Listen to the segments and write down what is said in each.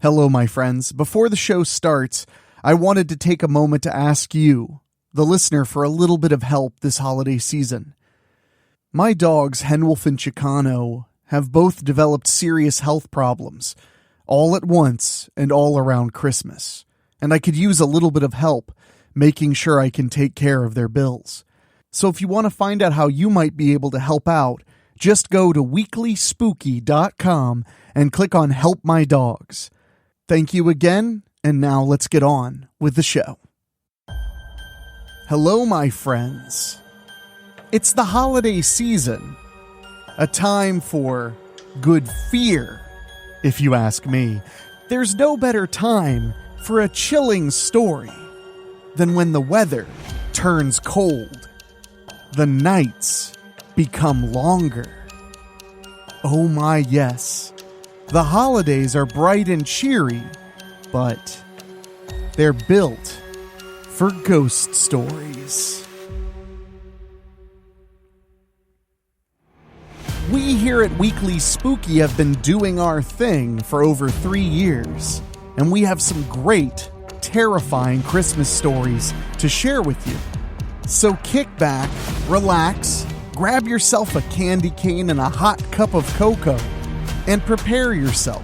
Hello, my friends. Before the show starts, I wanted to take a moment to ask you, the listener, for a little bit of help this holiday season. My dogs, Henwolf and Chicano, have both developed serious health problems, all at once and all around Christmas, and I could use a little bit of help making sure I can take care of their bills. So if you want to find out how you might be able to help out, just go to WeeklySpooky.com and click on Help My Dogs. Thank you again, and now let's get on with the show. Hello, my friends. It's the holiday season, a time for good fear, if you ask me. There's no better time for a chilling story than when the weather turns cold, the nights become longer. Oh my, yes. The holidays are bright and cheery, but they're built for ghost stories. We here at Weekly Spooky have been doing our thing for over 3 years, and we have some great, terrifying Christmas stories to share with you. So kick back, relax, grab yourself a candy cane and a hot cup of cocoa, and prepare yourself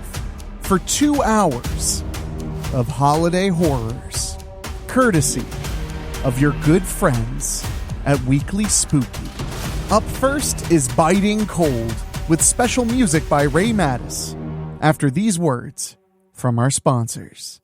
for 2 hours of holiday horrors, courtesy of your good friends at Weekly Spooky. Up first is Biting Cold, with special music by Ray Mattis, after these words from our sponsors.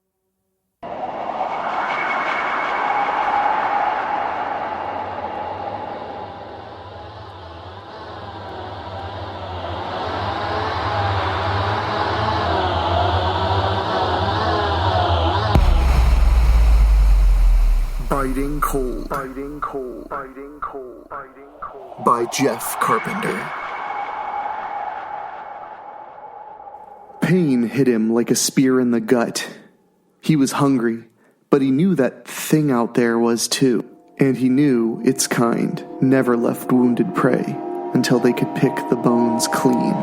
Biting Cold. Biting Cold. Biting Cold. Biting Cold. By Jeff Carpenter. Pain hit him like a spear in the gut. He was hungry, but he knew that thing out there was too. And he knew its kind never left wounded prey until they could pick the bones clean.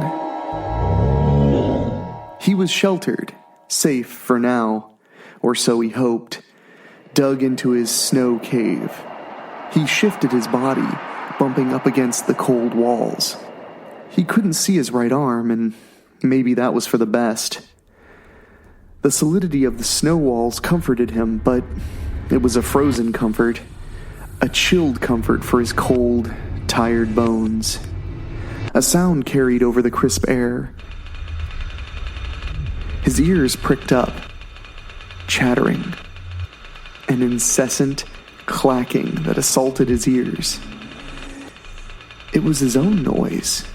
He was sheltered, safe for now, or so he hoped, dug into his snow cave. He shifted his body, bumping up against the cold walls. He couldn't see his right arm, and maybe that was for the best. The solidity of the snow walls comforted him, but it was a frozen comfort, a chilled comfort for his cold, tired bones. A sound carried over the crisp air. His ears pricked up, chattering. An incessant clacking that assaulted his ears. It was his own noise.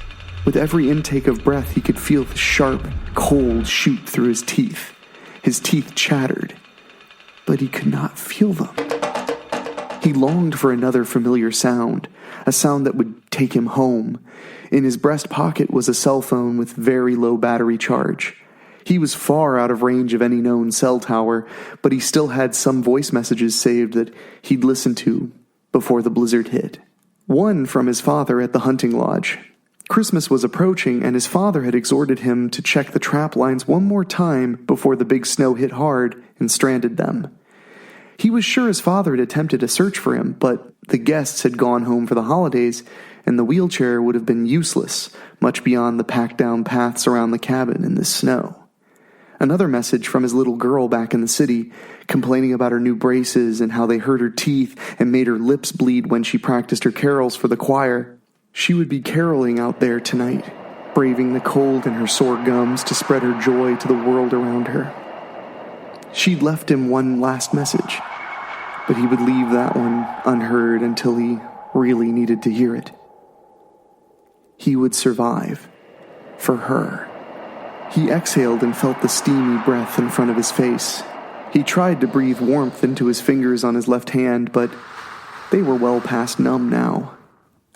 With every intake of breath, he could feel the sharp, cold shoot through his teeth. His teeth chattered, but he could not feel them. He longed for another familiar sound, a sound that would take him home. In his breast pocket was a cell phone with very low battery charge. He was far out of range of any known cell tower, but he still had some voice messages saved that he'd listened to before the blizzard hit. One from his father at the hunting lodge. Christmas was approaching, and his father had exhorted him to check the trap lines one more time before the big snow hit hard and stranded them. He was sure his father had attempted a search for him, but the guests had gone home for the holidays, and the wheelchair would have been useless, much beyond the packed-down paths around the cabin in the snow. Another message from his little girl back in the city, complaining about her new braces and how they hurt her teeth and made her lips bleed when she practiced her carols for the choir. She would be caroling out there tonight, braving the cold in her sore gums to spread her joy to the world around her. She'd left him one last message, but he would leave that one unheard until he really needed to hear it. He would survive. For her. He exhaled and felt the steamy breath in front of his face. He tried to breathe warmth into his fingers on his left hand, but they were well past numb now.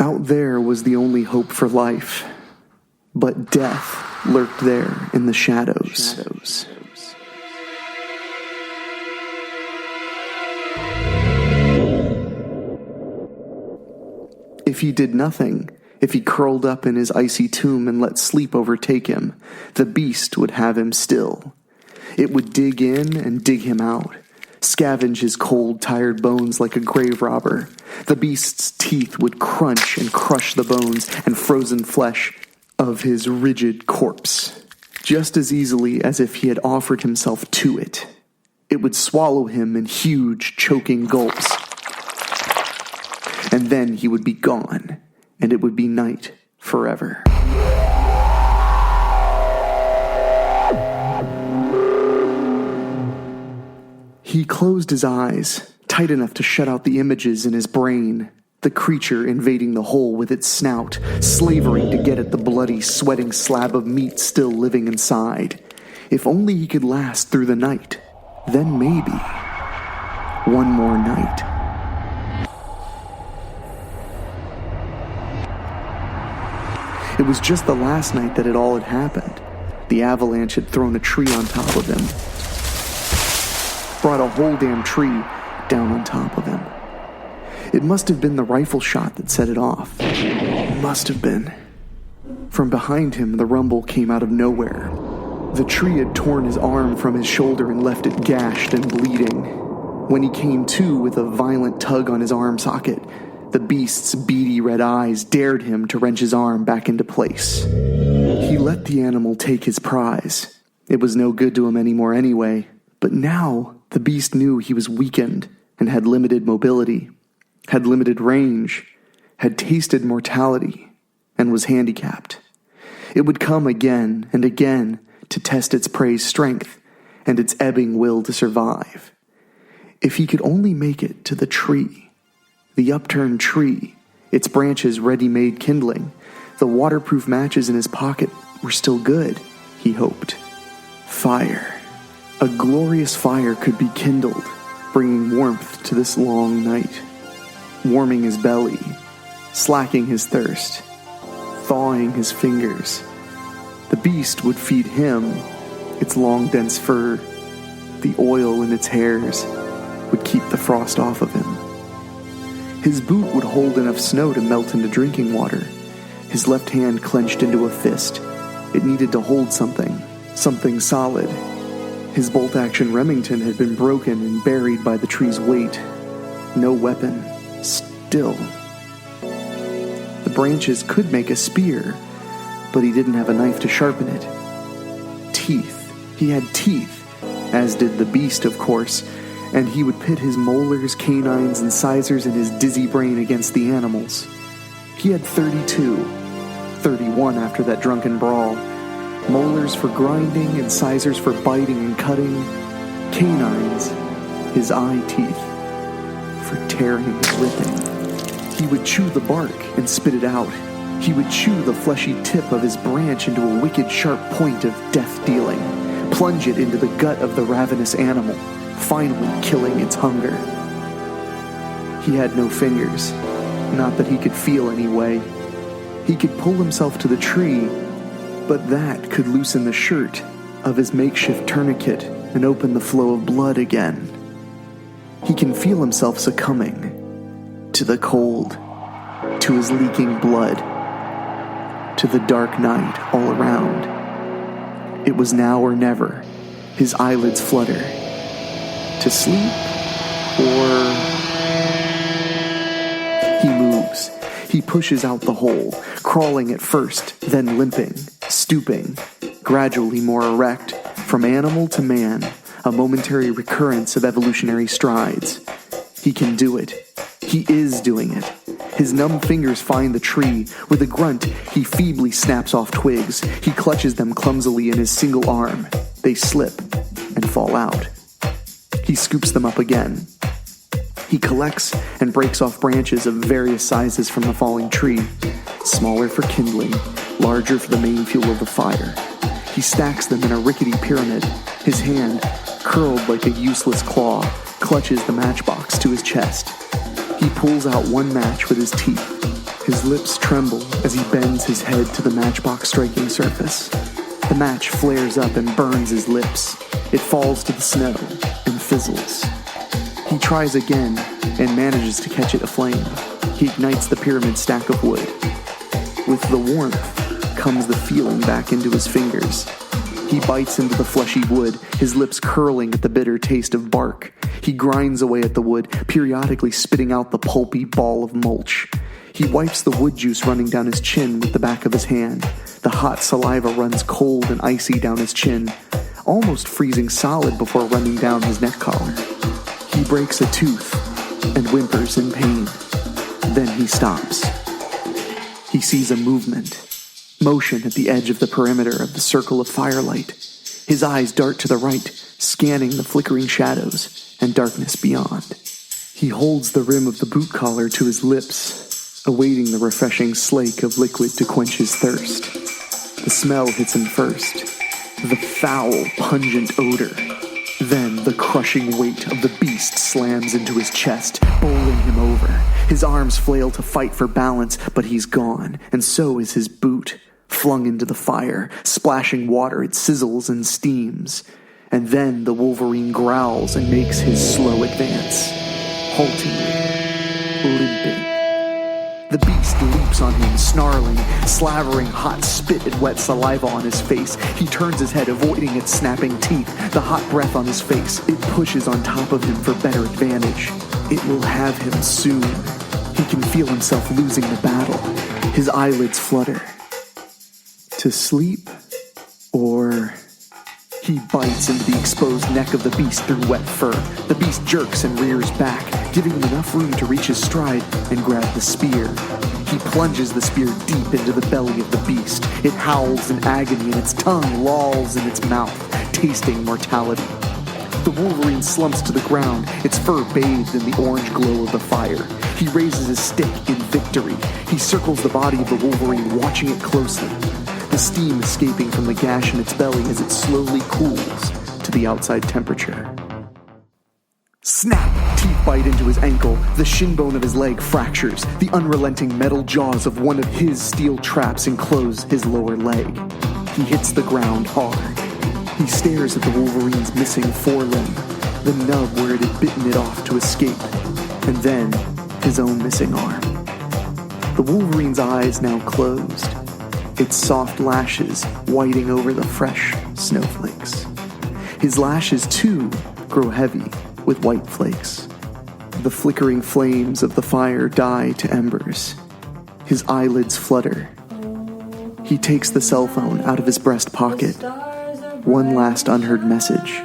Out there was the only hope for life. But death lurked there in the shadows. If he did nothing, if he curled up in his icy tomb and let sleep overtake him, the beast would have him still. It would dig in and dig him out, scavenge his cold, tired bones like a grave robber. The beast's teeth would crunch and crush the bones and frozen flesh of his rigid corpse, just as easily as if he had offered himself to it. It would swallow him in huge, choking gulps. And then he would be gone, and it would be night forever. He closed his eyes, tight enough to shut out the images in his brain. The creature invading the hole with its snout, slavering to get at the bloody, sweating slab of meat still living inside. If only he could last through the night. Then maybe one more night. It was just the last night that it all had happened. The avalanche had thrown a tree on top of him. Brought a whole damn tree down on top of him. It must have been the rifle shot that set it off. Must have been. From behind him, the rumble came out of nowhere. The tree had torn his arm from his shoulder and left it gashed and bleeding. When he came to with a violent tug on his arm socket, the beast's beady red eyes dared him to wrench his arm back into place. He let the animal take his prize. It was no good to him anymore anyway, but now the beast knew he was weakened and had limited mobility, had limited range, had tasted mortality, and was handicapped. It would come again and again to test its prey's strength and its ebbing will to survive. If he could only make it to the tree, the upturned tree, its branches ready-made kindling, the waterproof matches in his pocket were still good, he hoped. Fire. A glorious fire could be kindled, bringing warmth to this long night, warming his belly, slacking his thirst, thawing his fingers. The beast would feed him, its long dense fur, the oil in its hairs would keep the frost off of him. His boot would hold enough snow to melt into drinking water. His left hand clenched into a fist. It needed to hold something solid. His bolt-action Remington had been broken and buried by the tree's weight. No weapon. Still. The branches could make a spear, but he didn't have a knife to sharpen it. Teeth. He had teeth, as did the beast, of course, and he would pit his molars, canines, and sizers in his dizzy brain against the animals. He had 32, 31 after that drunken brawl. Molars for grinding and sizers for biting and cutting. Canines, his eye teeth, for tearing and ripping. He would chew the bark and spit it out. He would chew the fleshy tip of his branch into a wicked sharp point of death-dealing, plunge it into the gut of the ravenous animal, finally killing its hunger. He had no fingers, not that he could feel anyway. He could pull himself to the tree, but that could loosen the shirt of his makeshift tourniquet and open the flow of blood again. He can feel himself succumbing to the cold, to his leaking blood, to the dark night all around. It was now or never. His eyelids flutter. To sleep, or... He moves. He pushes out the hole, crawling at first, then limping, stooping, gradually more erect, from animal to man, a momentary recurrence of evolutionary strides. He can do it. He is doing it. His numb fingers find the tree. With a grunt, he feebly snaps off twigs. He clutches them clumsily in his single arm. They slip and fall out. He scoops them up again. He collects and breaks off branches of various sizes from the falling tree, smaller for kindling, larger for the main fuel of the fire. He stacks them in a rickety pyramid. His hand, curled like a useless claw, clutches the matchbox to his chest. He pulls out one match with his teeth. His lips tremble as he bends his head to the matchbox striking surface. The match flares up and burns his lips. It falls to the snow and fizzles. He tries again and manages to catch it aflame. He ignites the pyramid stack of wood. With the warmth comes the feeling back into his fingers. He bites into the fleshy wood, his lips curling at the bitter taste of bark. He grinds away at the wood, periodically spitting out the pulpy ball of mulch. He wipes the wood juice running down his chin with the back of his hand. The hot saliva runs cold and icy down his chin, almost freezing solid before running down his neck collar. He breaks a tooth and whimpers in pain. Then he stops. He sees a motion at the edge of the perimeter of the circle of firelight. His eyes dart to the right, scanning the flickering shadows and darkness beyond. He holds the rim of the boot collar to his lips, awaiting the refreshing slake of liquid to quench his thirst. The smell hits him first, the foul, pungent odor. Then the crushing weight of the beast slams into his chest, bowling him over. His arms flail to fight for balance, but he's gone, and so is his boot. Flung into the fire, splashing water, it sizzles and steams. And then the Wolverine growls and makes his slow advance, haltingly, limping. The beast leaps on him, snarling, slavering hot spit and wet saliva on his face. He turns his head, avoiding its snapping teeth, the hot breath on his face. It pushes on top of him for better advantage. It will have him soon. He can feel himself losing the battle. His eyelids flutter. To sleep, or... He bites into the exposed neck of the beast through wet fur. The beast jerks and rears back, giving him enough room to reach his stride and grab the spear. He plunges the spear deep into the belly of the beast. It howls in agony and its tongue lolls in its mouth, tasting mortality. The Wolverine slumps to the ground, its fur bathed in the orange glow of the fire. He raises his stick in victory. He circles the body of the Wolverine, watching it closely. The steam escaping from the gash in its belly as it slowly cools to the outside temperature. Snap! Teeth bite into his ankle. The shin bone of his leg fractures. The unrelenting metal jaws of one of his steel traps enclose his lower leg. He hits the ground hard. He stares at the Wolverine's missing forelimb, the nub where it had bitten it off to escape, and then his own missing arm. The Wolverine's eyes now closed, its soft lashes whiting over the fresh snowflakes. His lashes, too, grow heavy with white flakes. The flickering flames of the fire die to embers. His eyelids flutter. He takes the cell phone out of his breast pocket. One last unheard message.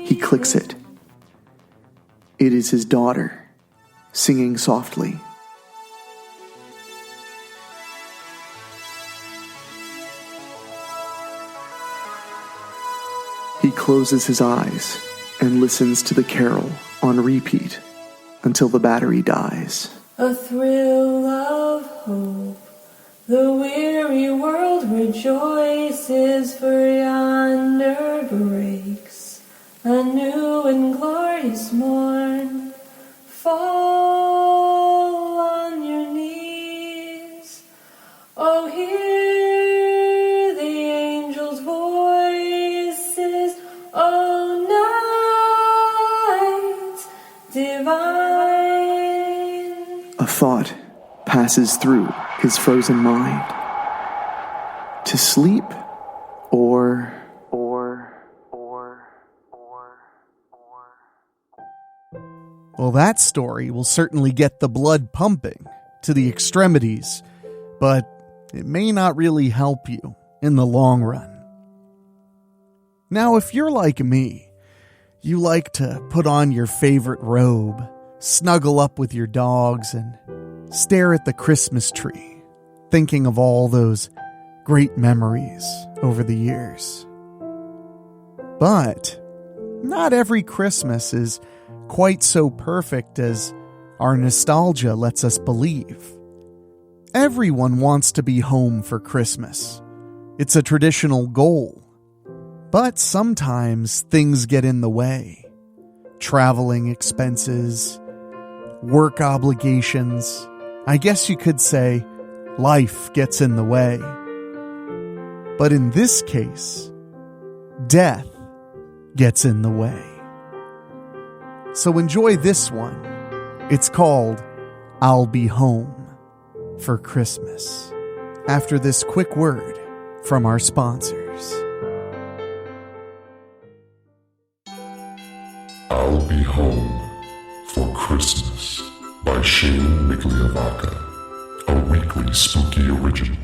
He clicks it. It is his daughter, singing softly. He closes his eyes and listens to the carol on repeat until the battery dies. A thrill of hope, the weary world rejoices, for yonder breaks a new and glorious morn. Fall on your knees, oh hear the angels' voices, oh night divine. A thought passes through his frozen mind. To sleep, or... Well, that story will certainly get the blood pumping to the extremities, but it may not really help you in the long run. Now, if you're like me, you like to put on your favorite robe, snuggle up with your dogs, and stare at the Christmas tree, thinking of all those great memories over the years. But not every Christmas is quite so perfect as our nostalgia lets us believe. Everyone wants to be home for Christmas. It's a traditional goal. But sometimes things get in the way. Traveling expenses, work obligations. I guess you could say life gets in the way. But in this case, death gets in the way. So enjoy this one. It's called I'll Be Home for Christmas. After this quick word from our sponsors. I'll Be Home for Christmas by Shane Migliavacca, a Weekly Spooky original.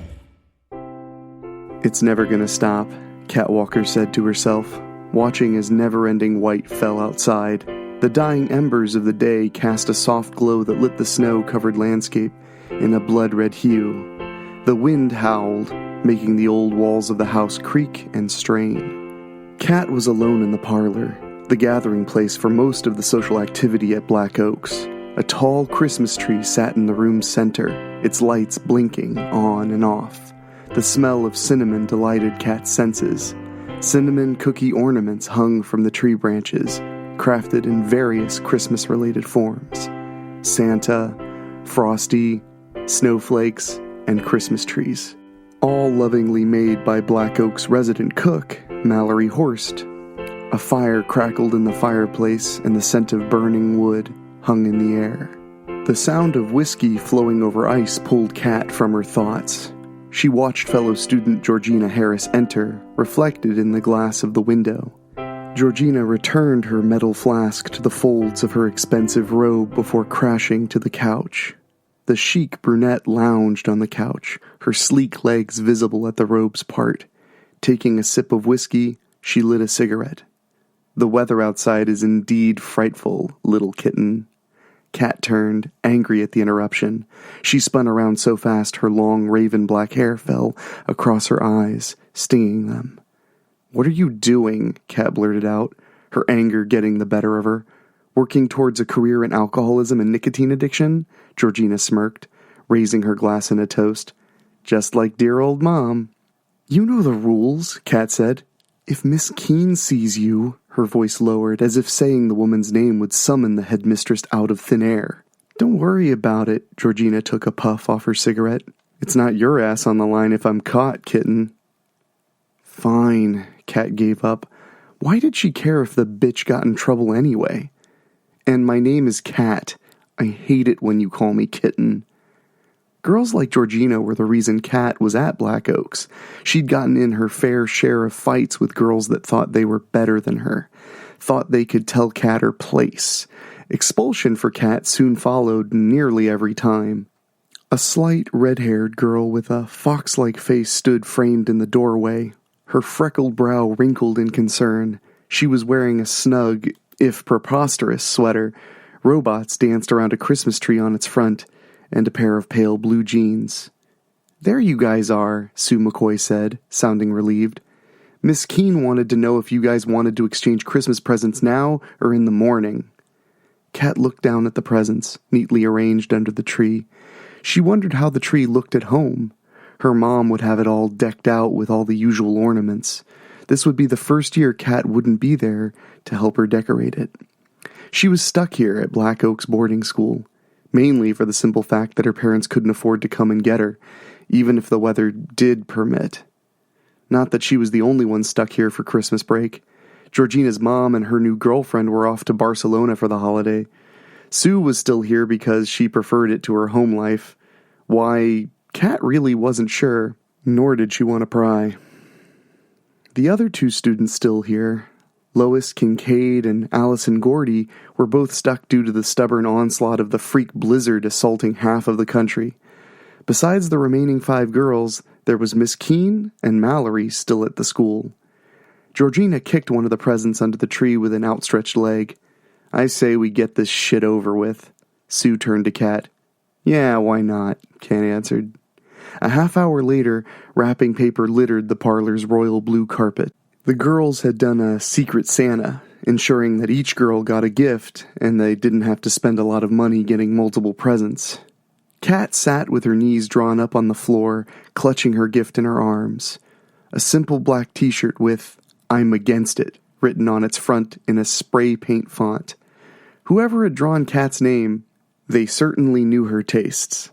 It's never gonna stop, Catwalker said to herself, watching as never-ending white fell outside. The dying embers of the day cast a soft glow that lit the snow-covered landscape in a blood-red hue. The wind howled, making the old walls of the house creak and strain. Cat was alone in the parlor, the gathering place for most of the social activity at Black Oaks. A tall Christmas tree sat in the room's center, its lights blinking on and off. The smell of cinnamon delighted Cat's senses. Cinnamon cookie ornaments hung from the tree branches, crafted in various Christmas-related forms. Santa, Frosty, snowflakes, and Christmas trees. All lovingly made by Black Oak's resident cook, Mallory Horst. A fire crackled in the fireplace, and the scent of burning wood hung in the air. The sound of whiskey flowing over ice pulled Cat from her thoughts. She watched fellow student Georgina Harris enter, reflected in the glass of the window. Georgina returned her metal flask to the folds of her expensive robe before crashing to the couch. The chic brunette lounged on the couch, her sleek legs visible at the robe's part. Taking a sip of whiskey, she lit a cigarette. The weather outside is indeed frightful, little kitten. Cat turned, angry at the interruption. She spun around so fast her long raven black hair fell across her eyes, stinging them. "What are you doing?" Cat blurted out, her anger getting the better of her. "Working towards a career in alcoholism and nicotine addiction?" Georgina smirked, raising her glass in a toast. "Just like dear old Mom." "You know the rules," Cat said. "If Miss Keene sees you," her voice lowered, as if saying the woman's name would summon the headmistress out of thin air. "Don't worry about it," Georgina took a puff off her cigarette. "It's not your ass on the line if I'm caught, kitten." "Fine," Cat gave up. Why did she care if the bitch got in trouble anyway? "And my name is Cat. I hate it when you call me kitten." Girls like Georgina were the reason Cat was at Black Oaks. She'd gotten in her fair share of fights with girls that thought they were better than her, thought they could tell Cat her place. Expulsion for Cat soon followed nearly every time. A slight, red-haired girl with a fox-like face stood framed in the doorway, her freckled brow wrinkled in concern. She was wearing a snug, if preposterous, sweater. Robots danced around a Christmas tree on its front, and a pair of pale blue jeans. "There you guys are," Sue McCoy said, sounding relieved. "Miss Keene wanted to know if you guys wanted to exchange Christmas presents now or in the morning." Cat looked down at the presents, neatly arranged under the tree. She wondered how the tree looked at home. Her mom would have it all decked out with all the usual ornaments. This would be the first year Cat wouldn't be there to help her decorate it. She was stuck here at Black Oaks boarding school, mainly for the simple fact that her parents couldn't afford to come and get her, even if the weather did permit. Not that she was the only one stuck here for Christmas break. Georgina's mom and her new girlfriend were off to Barcelona for the holiday. Sue was still here because she preferred it to her home life. Why, Cat really wasn't sure, nor did she want to pry. The other two students still here, Lois Kincaid and Allison Gordy, were both stuck due to the stubborn onslaught of the freak blizzard assaulting half of the country. Besides the remaining 5 girls, there was Miss Keene and Mallory still at the school. Georgina kicked one of the presents under the tree with an outstretched leg. "I say we get this shit over with." Sue turned to Cat. "Yeah, why not?" Cat answered. A half hour later, wrapping paper littered the parlor's royal blue carpet. The girls had done a secret Santa, ensuring that each girl got a gift and they didn't have to spend a lot of money getting multiple presents. Cat sat with her knees drawn up on the floor, clutching her gift in her arms. A simple black t-shirt with "I'm against it" written on its front in a spray paint font. Whoever had drawn Cat's name, they certainly knew her tastes.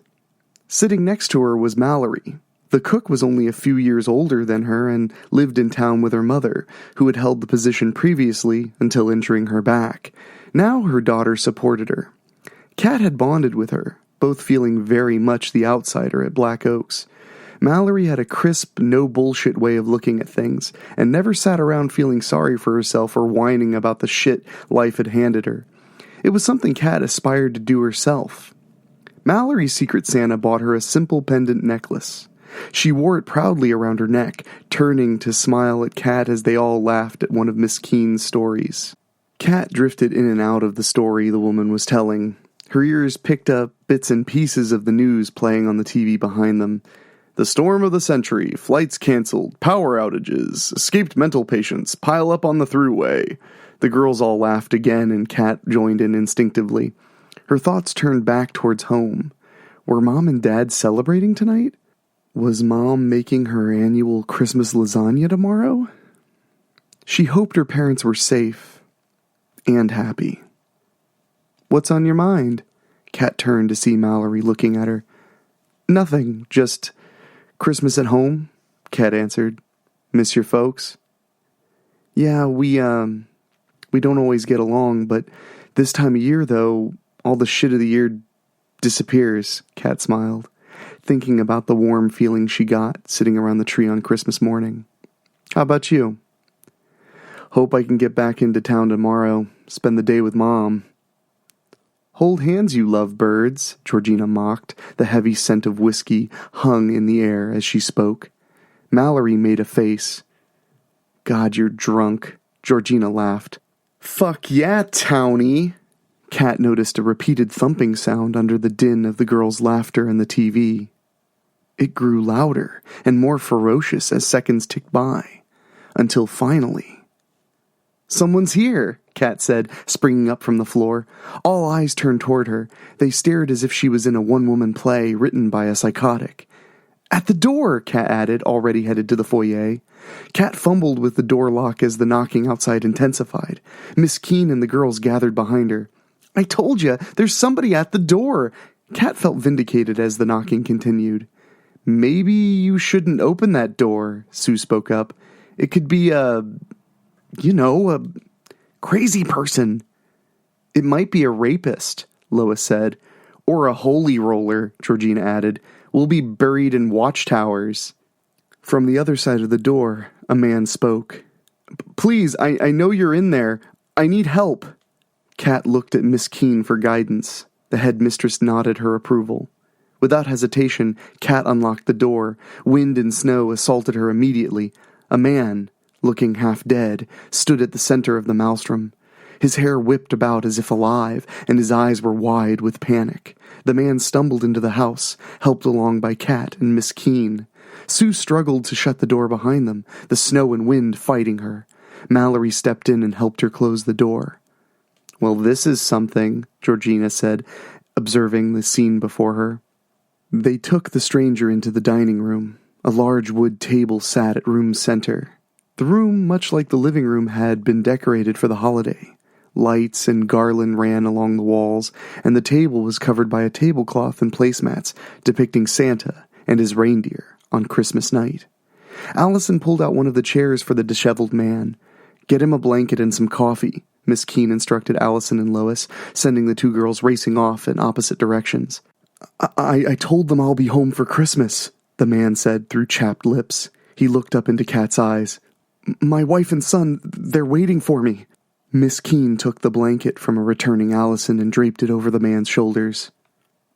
Sitting next to her was Mallory. The cook was only a few years older than her and lived in town with her mother, who had held the position previously until injuring her back. Now her daughter supported her. Cat had bonded with her, both feeling very much the outsider at Black Oaks. Mallory had a crisp, no-bullshit way of looking at things, and never sat around feeling sorry for herself or whining about the shit life had handed her. It was something Kat aspired to do herself. Mallory's Secret Santa bought her a simple pendant necklace. She wore it proudly around her neck, turning to smile at Kat as they all laughed at one of Miss Keene's stories. Kat drifted in and out of the story the woman was telling. Her ears picked up bits and pieces of the news playing on the TV behind them. The storm of the century, flights canceled, power outages, escaped mental patients, pile up on the thruway. The girls all laughed again, and Kat joined in instinctively. Her thoughts turned back towards home. Were Mom and Dad celebrating tonight? Was Mom making her annual Christmas lasagna tomorrow? She hoped her parents were safe and happy. "What's on your mind?" Kat turned to see Mallory looking at her. "Nothing, just Christmas at home," Kat answered. "Miss your folks?" "Yeah, we don't always get along, but this time of year, though, all the shit of the year disappears," Kat smiled, thinking about the warm feeling she got sitting around the tree on Christmas morning. "How about you?" "Hope I can get back into town tomorrow, spend the day with Mom." "Hold hands, you lovebirds," Georgina mocked. The heavy scent of whiskey hung in the air as she spoke. Mallory made a face. "God, you're drunk," Georgina laughed. "Fuck yeah, townie." Kat noticed a repeated thumping sound under the din of the girls' laughter and the TV. It grew louder and more ferocious as seconds ticked by, until finally... "Someone's here," Kat said, springing up from the floor. All eyes turned toward her. They stared as if she was in a one-woman play written by a psychotic. "At the door," Kat added, already headed to the foyer. Kat fumbled with the door lock as the knocking outside intensified. Miss Keene and the girls gathered behind her. "I told you, there's somebody at the door." Kat felt vindicated as the knocking continued. "Maybe you shouldn't open that door," Sue spoke up. "It could be a crazy person." "It might be a rapist," Lois said. "Or a holy roller," Georgina added. "We'll be buried in watchtowers." From the other side of the door, a man spoke. "Please, I know you're in there. I need help." Kat looked at Miss Keene for guidance. The headmistress nodded her approval. Without hesitation, Kat unlocked the door. Wind and snow assaulted her immediately. A man, looking half dead, stood at the center of the maelstrom. His hair whipped about as if alive, and his eyes were wide with panic. The man stumbled into the house, helped along by Kat and Miss Keene. Sue struggled to shut the door behind them, the snow and wind fighting her. Mallory stepped in and helped her close the door. "Well, this is something," Georgina said, observing the scene before her. They took the stranger into the dining room. A large wood table sat at room's center. The room, much like the living room, had been decorated for the holiday. Lights and garland ran along the walls, and the table was covered by a tablecloth and placemats depicting Santa and his reindeer on Christmas night. Allison pulled out one of the chairs for the disheveled man. "Get him a blanket and some coffee," Miss Keene instructed Allison and Lois, sending the two girls racing off in opposite directions. I told them I'll be home for Christmas," the man said through chapped lips. He looked up into Kat's eyes. "My wife and son, they're waiting for me." Miss Keene took the blanket from a returning Allison and draped it over the man's shoulders.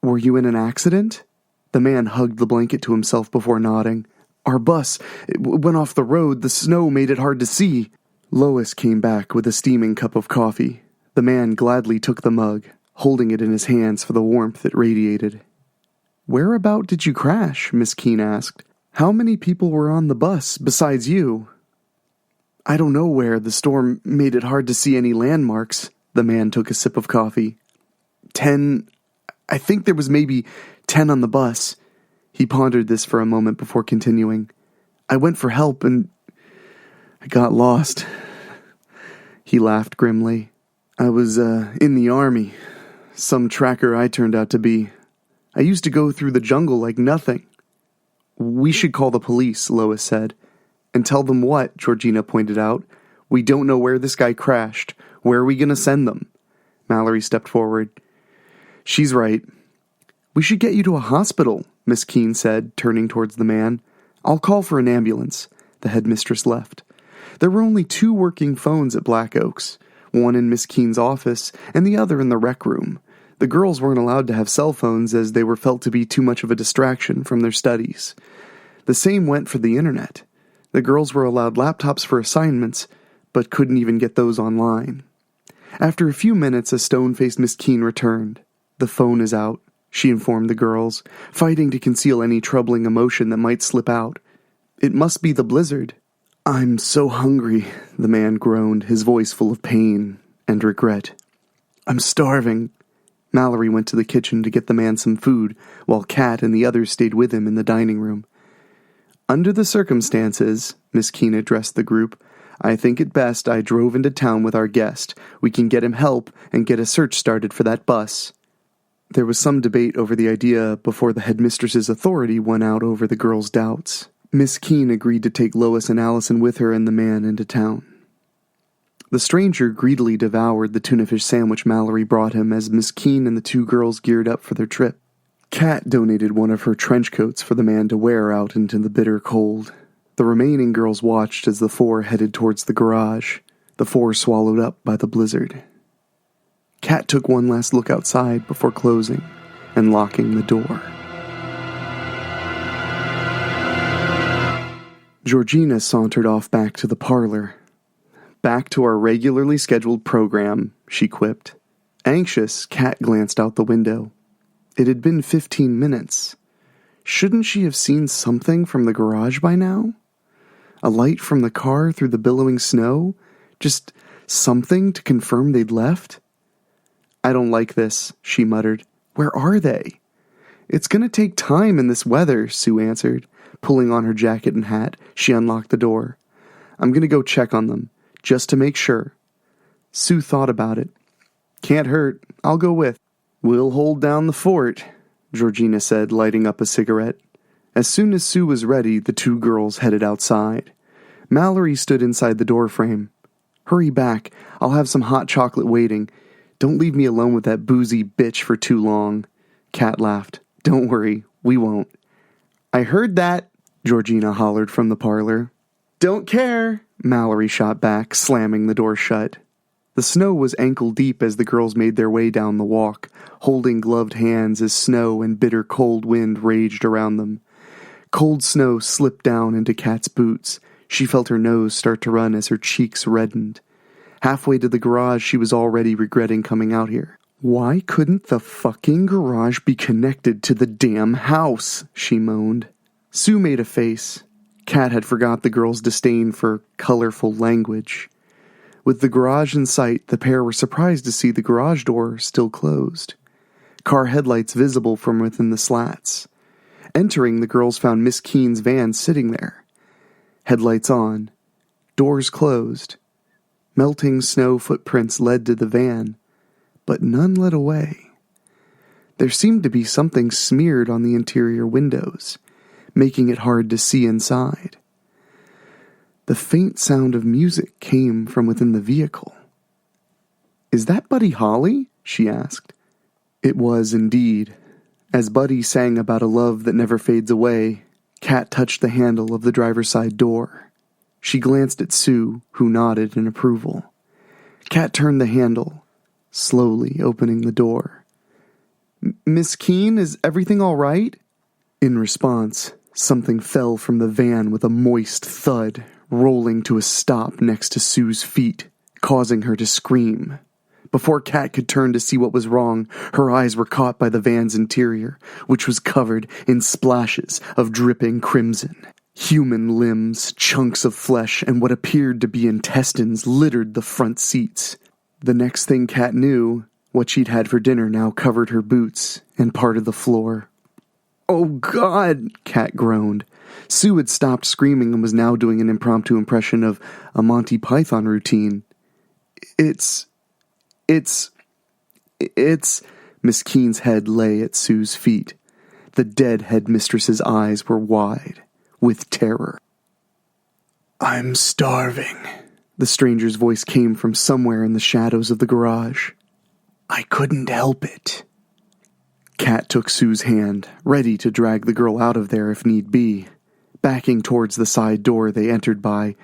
"Were you in an accident?" The man hugged the blanket to himself before nodding. "Our bus went off the road. The snow made it hard to see." Lois came back with a steaming cup of coffee. The man gladly took the mug, holding it in his hands for the warmth it radiated. "Whereabout did you crash?" Miss Keene asked. "How many people were on the bus besides you?" "I don't know where. The storm made it hard to see any landmarks." The man took a sip of coffee. 10... I think there was maybe 10 on the bus." He pondered this for a moment before continuing. "I went for help and I got lost." He laughed grimly. "I was, in the army. Some tracker I turned out to be. I used to go through the jungle like nothing." "We should call the police," Lois said. "And tell them what?" Georgina pointed out. "We don't know where this guy crashed. Where are we going to send them?" Mallory stepped forward. "She's right. We should get you to a hospital," Miss Keene said, turning towards the man. "I'll call for an ambulance." The headmistress left. There were only 2 working phones at Black Oaks, one in Miss Keene's office and the other in the rec room. The girls weren't allowed to have cell phones as they were felt to be too much of a distraction from their studies. The same went for the internet. The girls were allowed laptops for assignments, but couldn't even get those online. After a few minutes, a stone-faced Miss Keene returned. "The phone is out," she informed the girls, fighting to conceal any troubling emotion that might slip out. "It must be the blizzard." "I'm so hungry," the man groaned, his voice full of pain and regret. "I'm starving." Mallory went to the kitchen to get the man some food, while Kat and the others stayed with him in the dining room. "Under the circumstances," Miss Keene addressed the group, "I think it best I drove into town with our guest. We can get him help and get a search started for that bus." There was some debate over the idea before the headmistress's authority won out over the girls' doubts. Miss Keene agreed to take Lois and Allison with her and the man into town. The stranger greedily devoured the tuna fish sandwich Mallory brought him as Miss Keene and the 2 girls geared up for their trip. Kat donated one of her trench coats for the man to wear out into the bitter cold. The remaining girls watched as the 4 headed towards the garage, the 4 swallowed up by the blizzard. Kat took one last look outside before closing and locking the door. Georgina sauntered off back to the parlor. "Back to our regularly scheduled program," she quipped. Anxious, Kat glanced out the window. It had been 15 minutes. Shouldn't she have seen something from the garage by now? A light from the car through the billowing snow? Just something to confirm they'd left? "I don't like this," she muttered. "Where are they?" "It's going to take time in this weather," Sue answered. Pulling on her jacket and hat, she unlocked the door. "I'm going to go check on them, just to make sure." Sue thought about it. "Can't hurt. I'll go with." "We'll hold down the fort," Georgina said, lighting up a cigarette. As soon as Sue was ready, the 2 girls headed outside. Mallory stood inside the doorframe. "Hurry back. I'll have some hot chocolate waiting. Don't leave me alone with that boozy bitch for too long." Kat laughed. "Don't worry, we won't." "I heard that," Georgina hollered from the parlor. "Don't care," Mallory shot back, slamming the door shut. The snow was ankle-deep as the girls made their way down the walk, holding gloved hands as snow and bitter cold wind raged around them. Cold snow slipped down into Kat's boots. She felt her nose start to run as her cheeks reddened. Halfway to the garage, she was already regretting coming out here. "Why couldn't the fucking garage be connected to the damn house?" she moaned. Sue made a face. Kat had forgot the girl's disdain for colorful language. With the garage in sight, the pair were surprised to see the garage door still closed. Car headlights visible from within the slats. Entering, the girls found Miss Keene's van sitting there. Headlights on. Doors closed. Melting snow footprints led to the van, but none led away. There seemed to be something smeared on the interior windows, making it hard to see inside. The faint sound of music came from within the vehicle. "Is that Buddy Holly?" she asked. It was indeed. As Buddy sang about a love that never fades away, Kat touched the handle of the driver's side door. She glanced at Sue, who nodded in approval. Kat turned the handle, slowly opening the door. "Miss Keene, is everything all right?" In response, something fell from the van with a moist thud, rolling to a stop next to Sue's feet, causing her to scream. Before Kat could turn to see what was wrong, her eyes were caught by the van's interior, which was covered in splashes of dripping crimson. Human limbs, chunks of flesh, and what appeared to be intestines littered the front seats. The next thing Kat knew, what she'd had for dinner now covered her boots and part of the floor. "Oh, God!" Kat groaned. Sue had stopped screaming and was now doing an impromptu impression of a Monty Python routine. It's... Miss Keene's head lay at Sue's feet. The dead headmistress's eyes were wide with terror. "I'm starving," the stranger's voice came from somewhere in the shadows of the garage. "I couldn't help it." Kat took Sue's hand, ready to drag the girl out of there if need be. Backing towards the side door they entered by,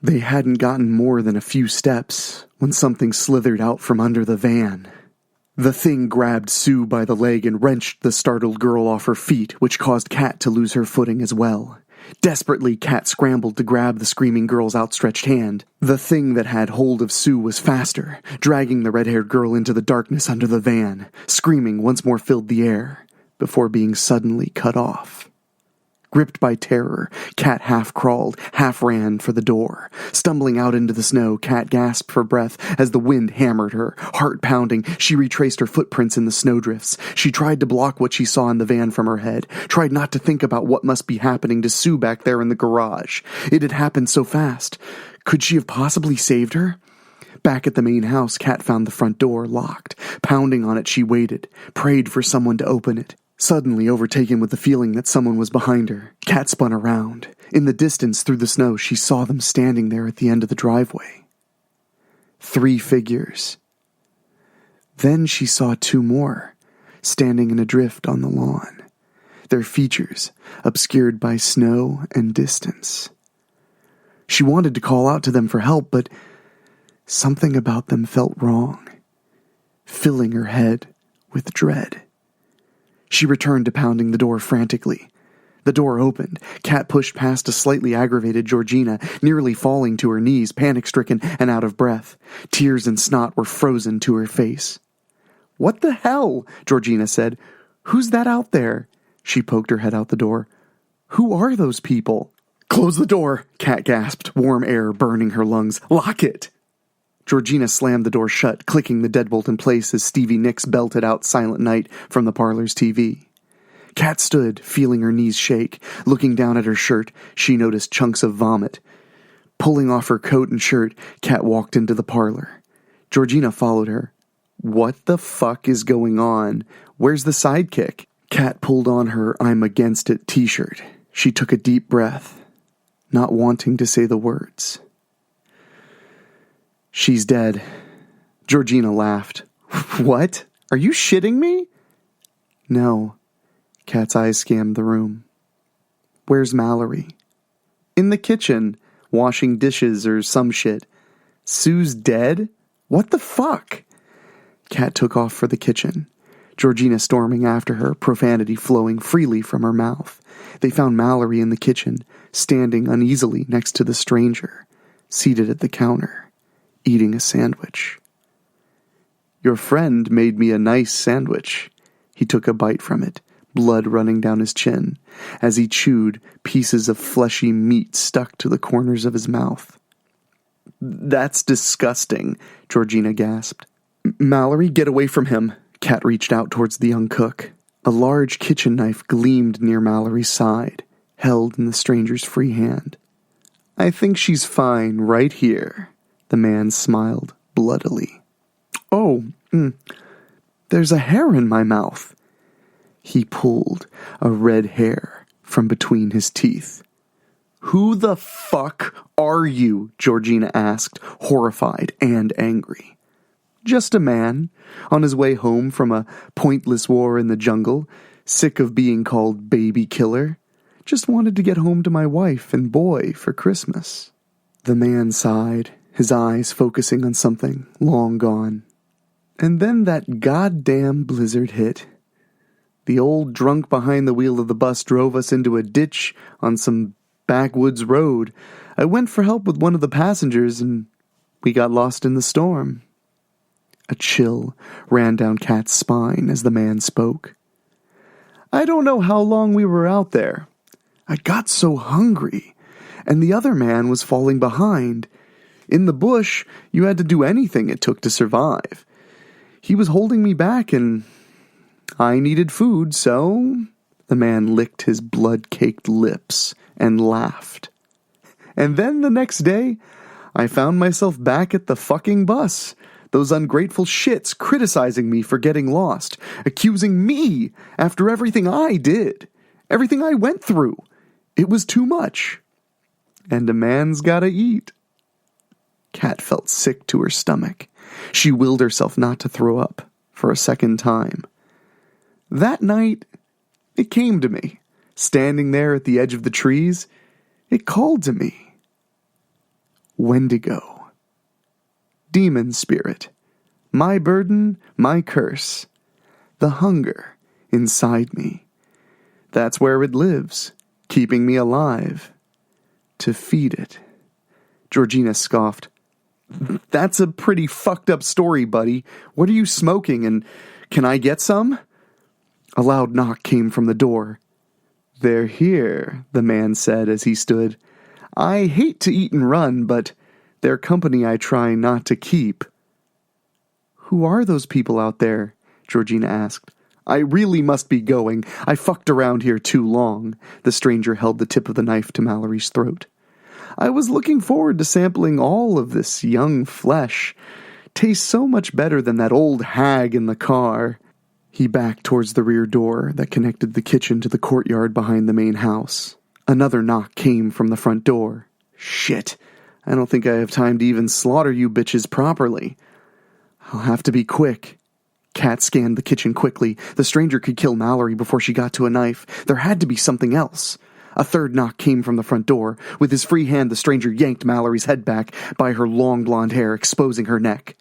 they hadn't gotten more than a few steps when something slithered out from under the van. The thing grabbed Sue by the leg and wrenched the startled girl off her feet, which caused Kat to lose her footing as well. Desperately, Kat scrambled to grab the screaming girl's outstretched hand. The thing that had hold of Sue was faster, dragging the red-haired girl into the darkness under the van. Screaming once more filled the air, before being suddenly cut off. Gripped by terror, Kat half-crawled, half-ran for the door. Stumbling out into the snow, Kat gasped for breath as the wind hammered her. Heart pounding, she retraced her footprints in the snowdrifts. She tried to block what she saw in the van from her head, tried not to think about what must be happening to Sue back there in the garage. It had happened so fast. Could she have possibly saved her? Back at the main house, Kat found the front door locked. Pounding on it, she waited, prayed for someone to open it. Suddenly overtaken with the feeling that someone was behind her, Kat spun around. In the distance through the snow, she saw them standing there at the end of the driveway. 3 figures. Then she saw 2 more, standing in a drift on the lawn, their features obscured by snow and distance. She wanted to call out to them for help, but something about them felt wrong, filling her head with dread. She returned to pounding the door frantically. The door opened. Kat pushed past a slightly aggravated Georgina, nearly falling to her knees, panic-stricken and out of breath. Tears and snot were frozen to her face. "What the hell?" Georgina said. "Who's that out there?" She poked her head out the door. "Who are those people?" "Close the door," Kat gasped, warm air burning her lungs. "Lock it!" Georgina slammed the door shut, clicking the deadbolt in place as Stevie Nicks belted out Silent Night from the parlor's TV. Kat stood, feeling her knees shake. Looking down at her shirt, she noticed chunks of vomit. Pulling off her coat and shirt, Kat walked into the parlor. Georgina followed her. "What the fuck is going on? Where's the sidekick?" Kat pulled on her "I'm against it" t-shirt. She took a deep breath, not wanting to say the words. "She's dead." Georgina laughed. "What? Are you shitting me?" "No." Kat's eyes scanned the room. "Where's Mallory?" "In the kitchen, washing dishes or some shit." "Sue's dead? What the fuck?" Kat took off for the kitchen, Georgina storming after her, profanity flowing freely from her mouth. They found Mallory in the kitchen, standing uneasily next to the stranger, seated at the counter, eating a sandwich. "Your friend made me a nice sandwich." He took a bite from it, blood running down his chin. As he chewed, pieces of fleshy meat stuck to the corners of his mouth. "That's disgusting," Georgina gasped. "Mallory, get away from him." Kat reached out towards the young cook. A large kitchen knife gleamed near Mallory's side, held in the stranger's free hand. "I think she's fine right here." The man smiled bloodily. "Oh, there's a hair in my mouth." He pulled a red hair from between his teeth. "Who the fuck are you?" Georgina asked, horrified and angry. "Just a man, on his way home from a pointless war in the jungle, sick of being called baby killer. Just wanted to get home to my wife and boy for Christmas." The man sighed, his eyes focusing on something long gone. "And then that goddamn blizzard hit. The old drunk behind the wheel of the bus drove us into a ditch on some backwoods road. I went for help with one of the passengers, and we got lost in the storm." A chill ran down Kat's spine as the man spoke. "I don't know how long we were out there. I got so hungry, and the other man was falling behind. In the bush, you had to do anything it took to survive. He was holding me back, and I needed food, so..." The man licked his blood-caked lips and laughed. "And then the next day, I found myself back at the fucking bus. Those ungrateful shits criticizing me for getting lost, accusing me after everything I did, everything I went through. It was too much. And a man's gotta eat." Kat felt sick to her stomach. She willed herself not to throw up for a second time. That night, it came to me. Standing there at the edge of the trees, it called to me. Wendigo. Demon spirit. My burden, my curse. The hunger inside me. That's where it lives, keeping me alive. To feed it. Georgina scoffed. That's a pretty fucked up story, buddy. What are you smoking, and can I get some? A loud knock came from the door. They're here, the man said as he stood. I hate to eat and run, but they're company I try not to keep. Who are those people out there? Georgina asked. I really must be going. I fucked around here too long. The stranger held the tip of the knife to Mallory's throat. I was looking forward to sampling all of this young flesh. Tastes so much better than that old hag in the car. He backed towards the rear door that connected the kitchen to the courtyard behind the main house. Another knock came from the front door. Shit, I don't think I have time to even slaughter you bitches properly. I'll have to be quick. Kat scanned the kitchen quickly. The stranger could kill Mallory before she got to a knife. There had to be something else. A third knock came from the front door. With his free hand, the stranger yanked Mallory's head back by her long blonde hair, exposing her neck.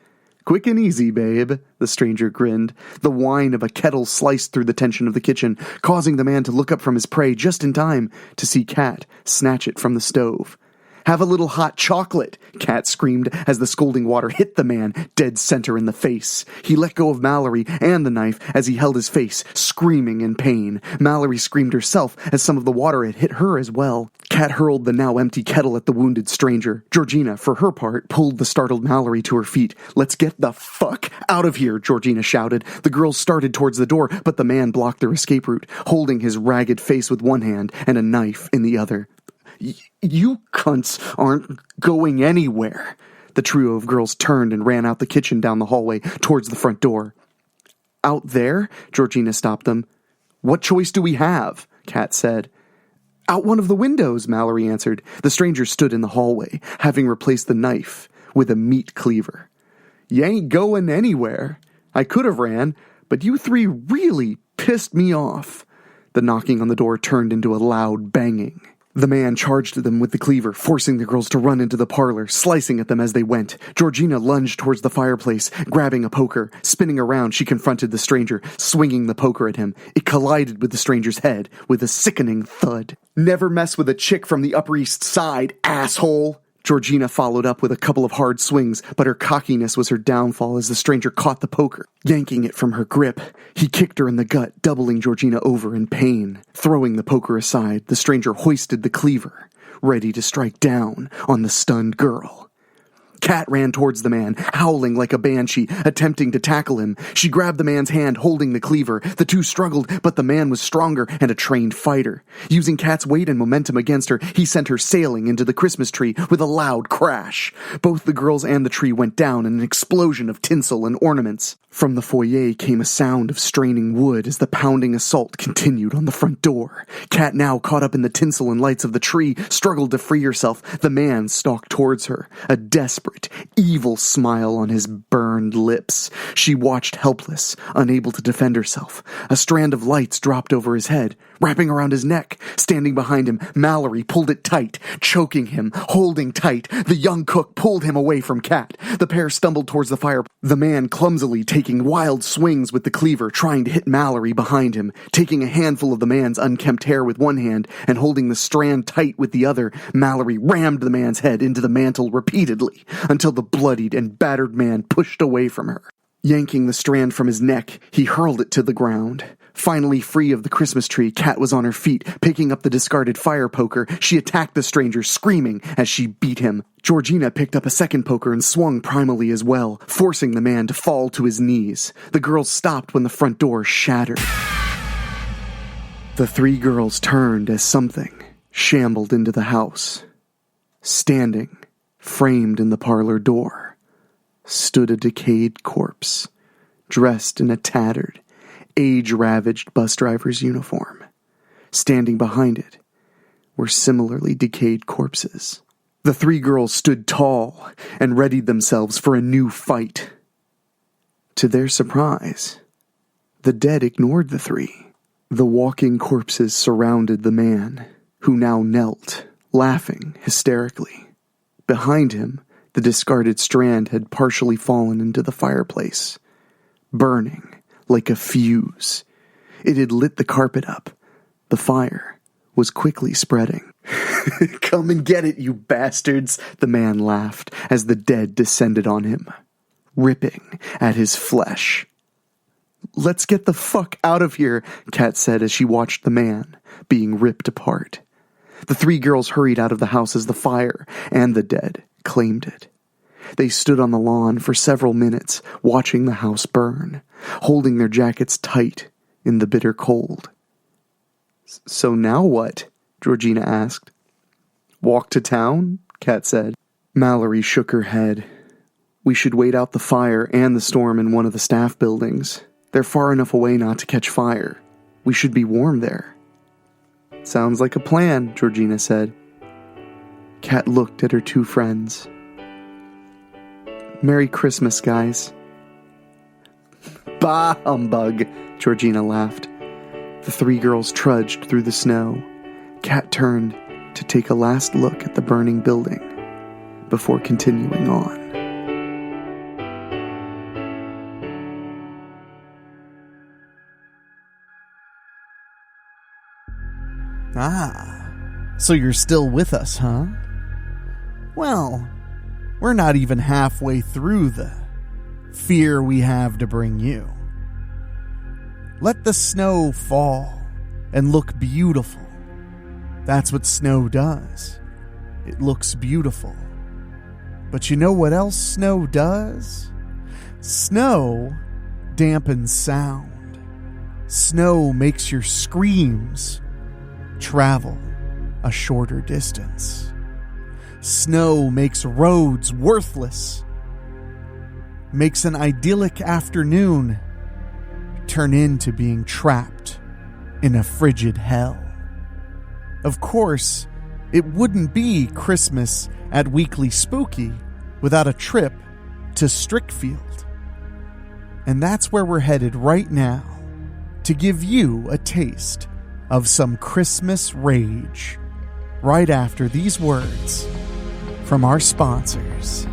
Quick and easy, babe, the stranger grinned. The whine of a kettle sliced through the tension of the kitchen, causing the man to look up from his prey just in time to see Kat snatch it from the stove. Have a little hot chocolate, Kat screamed as the scalding water hit the man dead center in the face. He let go of Mallory and the knife as he held his face, screaming in pain. Mallory screamed herself as some of the water had hit her as well. Kat hurled the now empty kettle at the wounded stranger. Georgina, for her part, pulled the startled Mallory to her feet. Let's get the fuck out of here, Georgina shouted. The girls started towards the door, but the man blocked their escape route, holding his ragged face with one hand and a knife in the other. You cunts aren't going anywhere. The trio of girls turned and ran out the kitchen down the hallway towards the front door. Out there? Georgina stopped them. What choice do we have? Kat said. Out one of the windows, Mallory answered. The stranger stood in the hallway, having replaced the knife with a meat cleaver. You ain't going anywhere. I could have ran, but you three really pissed me off. The knocking on the door turned into a loud banging. The man charged them with the cleaver, forcing the girls to run into the parlor, slicing at them as they went. Georgina lunged towards the fireplace, grabbing a poker. Spinning around, she confronted the stranger, swinging the poker at him. It collided with the stranger's head with a sickening thud. Never mess with a chick from the Upper East Side, asshole! Georgina followed up with a couple of hard swings, but her cockiness was her downfall as the stranger caught the poker, yanking it from her grip. He kicked her in the gut, doubling Georgina over in pain. Throwing the poker aside, the stranger hoisted the cleaver, ready to strike down on the stunned girl. Kat ran towards the man, howling like a banshee, attempting to tackle him. She grabbed the man's hand, holding the cleaver. The two struggled, but the man was stronger and a trained fighter. Using Kat's weight and momentum against her, he sent her sailing into the Christmas tree with a loud crash. Both the girls and the tree went down in an explosion of tinsel and ornaments. From the foyer came a sound of straining wood as the pounding assault continued on the front door. Kat, now caught up in the tinsel and lights of the tree, struggled to free herself. The man stalked towards her, a desperate, evil smile on his burned lips. She watched helpless, unable to defend herself. A strand of lights dropped over his head, wrapping around his neck. Standing behind him, Mallory pulled it tight, choking him, holding tight. The young cook pulled him away from Kat. The pair stumbled towards the fire. The man clumsily taking wild swings with the cleaver, trying to hit Mallory behind him. Taking a handful of the man's unkempt hair with one hand and holding the strand tight with the other, Mallory rammed the man's head into the mantel repeatedly until the bloodied and battered man pushed away from her. Yanking the strand from his neck, he hurled it to the ground. Finally free of the Christmas tree, Kat was on her feet. Picking up the discarded fire poker, she attacked the stranger, screaming as she beat him. Georgina picked up a second poker and swung primally as well, forcing the man to fall to his knees. The girls stopped when the front door shattered. The three girls turned as something shambled into the house. Standing, framed in the parlor door, stood a decayed corpse, dressed in a tattered, age-ravaged bus driver's uniform. Standing behind it were similarly decayed corpses. The three girls stood tall and readied themselves for a new fight. To their surprise, The dead ignored the three. The walking corpses surrounded the man, who now knelt, laughing hysterically. Behind him, the discarded strand had partially fallen into the fireplace, burning like a fuse. It had lit the carpet up. The fire was quickly spreading. "Come and get it, you bastards," the man laughed as the dead descended on him, ripping at his flesh. "Let's get the fuck out of here," Kat said as she watched the man being ripped apart. The three girls hurried out of the house as the fire and the dead claimed it. They stood on the lawn for several minutes, watching the house burn, holding their jackets tight in the bitter cold. "So now what?" Georgina asked. "Walk to town?" Kat said. Mallory shook her head. "We should wait out the fire and the storm in one of the staff buildings. They're far enough away not to catch fire. We should be warm there." "Sounds like a plan," Georgina said. Kat looked at her two friends. "Merry Christmas, guys." "Bah, humbug," Georgina laughed. The three girls trudged through the snow. Kat turned to take a last look at the burning building before continuing on. Ah, so you're still with us, huh? Well, we're not even halfway through the fear we have to bring you. Let the snow fall and look beautiful. That's what snow does. It looks beautiful. But you know what else snow does? Snow dampens sound. Snow makes your screams travel a shorter distance. Snow makes roads worthless. Makes an idyllic afternoon turn into being trapped in a frigid hell. Of course, it wouldn't be Christmas at Weekly Spooky without a trip to Strickfield. And that's where we're headed right now, to give you a taste of some Christmas rage, right after these words from our sponsors.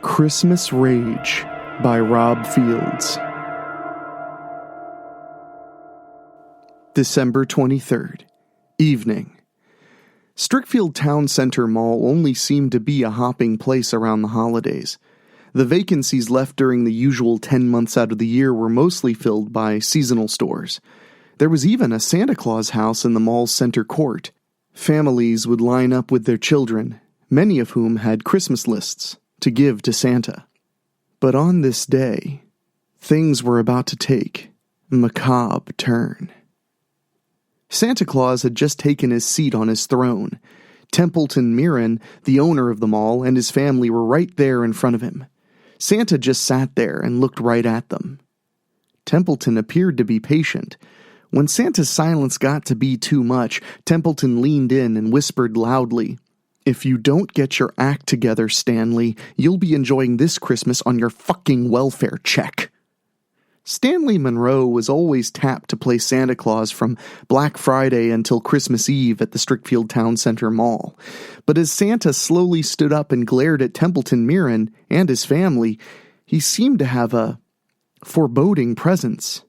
Christmas Rage by Rob Fields. December 23rd, evening. Strickfield Town Center Mall only seemed to be a hopping place around the holidays. The vacancies left during the usual 10 months out of the year were mostly filled by seasonal stores. There was even a Santa Claus house in the mall's center court. Families would line up with their children, many of whom had Christmas lists to give to Santa. But on this day, things were about to take a macabre turn. Santa Claus had just taken his seat on his throne. Templeton Mirren, the owner of the mall, and his family were right there in front of him. Santa just sat there and looked right at them. Templeton appeared to be patient. When Santa's silence got to be too much, Templeton leaned in and whispered loudly, "If you don't get your act together, Stanley, you'll be enjoying this Christmas on your fucking welfare check." Stanley Monroe was always tapped to play Santa Claus from Black Friday until Christmas Eve at the Strickfield Town Center Mall. But as Santa slowly stood up and glared at Templeton Mirren and his family, he seemed to have a foreboding presence.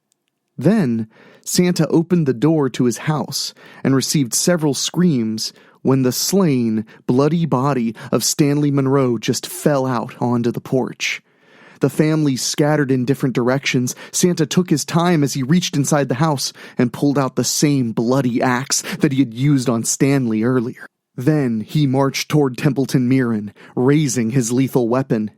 Then, Santa opened the door to his house and received several screams when the slain, bloody body of Stanley Monroe just fell out onto the porch. The family scattered in different directions. Santa took his time as he reached inside the house and pulled out the same bloody axe that he had used on Stanley earlier. Then he marched toward Templeton Mirren, raising his lethal weapon.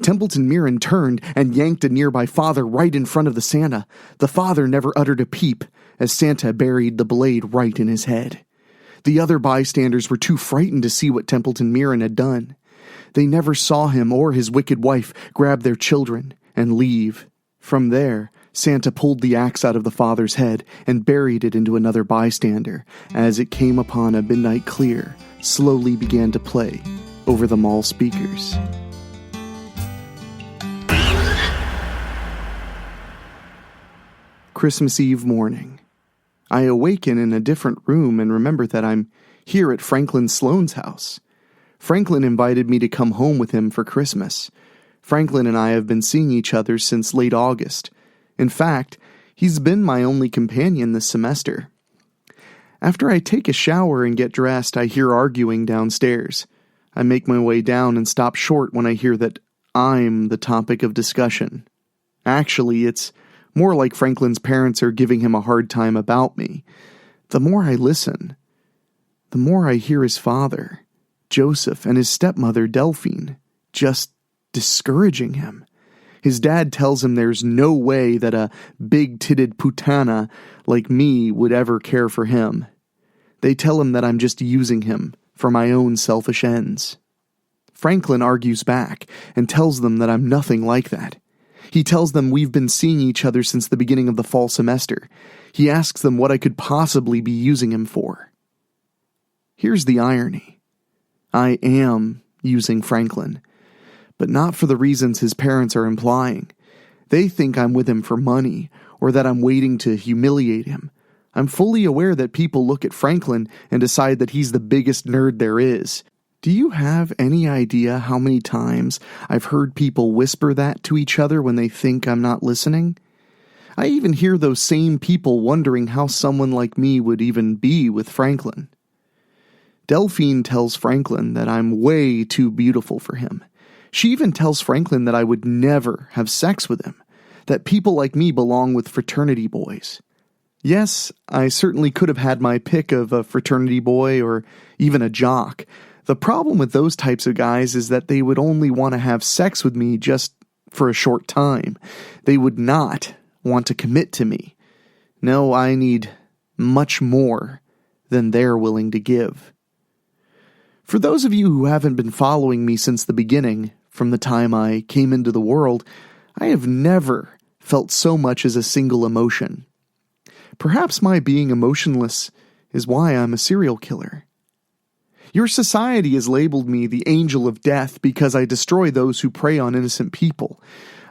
Templeton Mirren turned and yanked a nearby father right in front of the Santa. The father never uttered a peep as Santa buried the blade right in his head. The other bystanders were too frightened to see what Templeton Mirren had done. They never saw him or his wicked wife grab their children and leave. From there, Santa pulled the axe out of the father's head and buried it into another bystander as it came upon a midnight clear, slowly began to play over the mall speakers. Christmas Eve morning. I awaken in a different room and remember that I'm here at Franklin Sloane's house. Franklin invited me to come home with him for Christmas. Franklin and I have been seeing each other since late August. In fact, he's been my only companion this semester. After I take a shower and get dressed, I hear arguing downstairs. I make my way down and stop short when I hear that I'm the topic of discussion. Actually, it's more like Franklin's parents are giving him a hard time about me. The more I listen, the more I hear his father, Joseph, and his stepmother, Delphine, just discouraging him. His dad tells him there's no way that a big-titted putana like me would ever care for him. They tell him that I'm just using him for my own selfish ends. Franklin argues back and tells them that I'm nothing like that. He tells them we've been seeing each other since the beginning of the fall semester. He asks them what I could possibly be using him for. Here's the irony. I am using Franklin, but not for the reasons his parents are implying. They think I'm with him for money, or that I'm waiting to humiliate him. I'm fully aware that people look at Franklin and decide that he's the biggest nerd there is. Do you have any idea how many times I've heard people whisper that to each other when they think I'm not listening? I even hear those same people wondering how someone like me would even be with Franklin. Delphine tells Franklin that I'm way too beautiful for him. She even tells Franklin that I would never have sex with him, that people like me belong with fraternity boys. Yes, I certainly could have had my pick of a fraternity boy or even a jock. The problem with those types of guys is that they would only want to have sex with me just for a short time. They would not want to commit to me. No, I need much more than they're willing to give. For those of you who haven't been following me since the beginning, from the time I came into the world, I have never felt so much as a single emotion. Perhaps my being emotionless is why I'm a serial killer. Your society has labeled me the angel of death because I destroy those who prey on innocent people.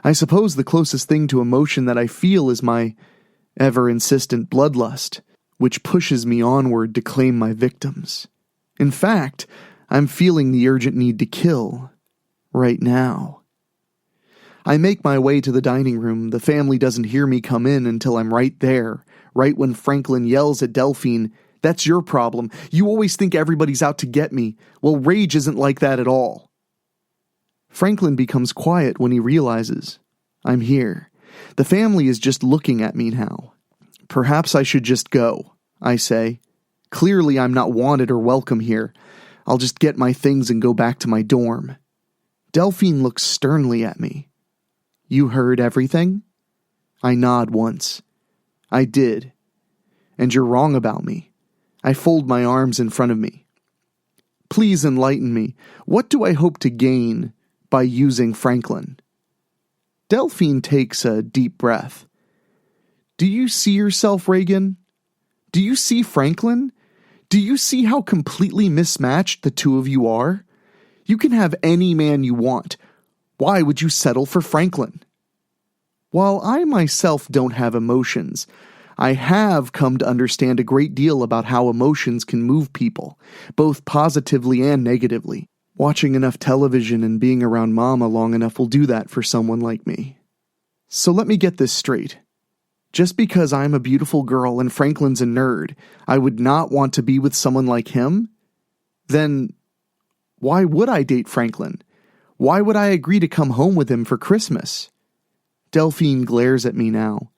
I suppose the closest thing to emotion that I feel is my ever-insistent bloodlust, which pushes me onward to claim my victims. In fact, I'm feeling the urgent need to kill right now. I make my way to the dining room. The family doesn't hear me come in until I'm right there, right when Franklin yells at Delphine, "That's your problem. You always think everybody's out to get me. Well, rage isn't like that at all." Franklin becomes quiet when he realizes I'm here. The family is just looking at me now. Perhaps I should just go, I say. Clearly I'm not wanted or welcome here. I'll just get my things and go back to my dorm. Delphine looks sternly at me. "You heard everything?" I nod once. "I did. And you're wrong about me." I fold my arms in front of me. "Please enlighten me. What do I hope to gain by using Franklin?" Delphine takes a deep breath. "Do you see yourself, Reagan? Do you see Franklin? Do you see how completely mismatched the two of you are? You can have any man you want. Why would you settle for Franklin?" While I myself don't have emotions, I have come to understand a great deal about how emotions can move people, both positively and negatively. Watching enough television and being around Mama long enough will do that for someone like me. So let me get this straight. Just because I'm a beautiful girl and Franklin's a nerd, I would not want to be with someone like him? Then why would I date Franklin? Why would I agree to come home with him for Christmas? Delphine glares at me now.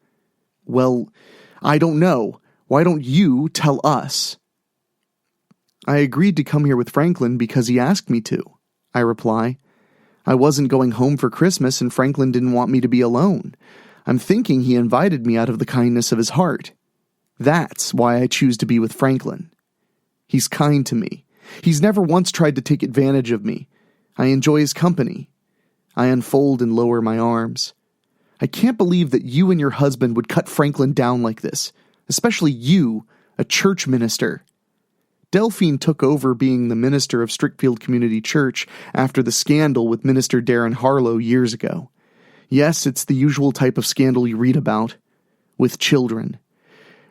"Well, I don't know. Why don't you tell us?" "I agreed to come here with Franklin because he asked me to," I reply. "I wasn't going home for Christmas and Franklin didn't want me to be alone. I'm thinking he invited me out of the kindness of his heart. That's why I choose to be with Franklin. He's kind to me. He's never once tried to take advantage of me. I enjoy his company." I unfold and lower my arms. "I can't believe that you and your husband would cut Franklin down like this, especially you, a church minister." Delphine took over being the minister of Strickfield Community Church after the scandal with Minister Darren Harlow years ago. Yes, it's the usual type of scandal you read about. with children.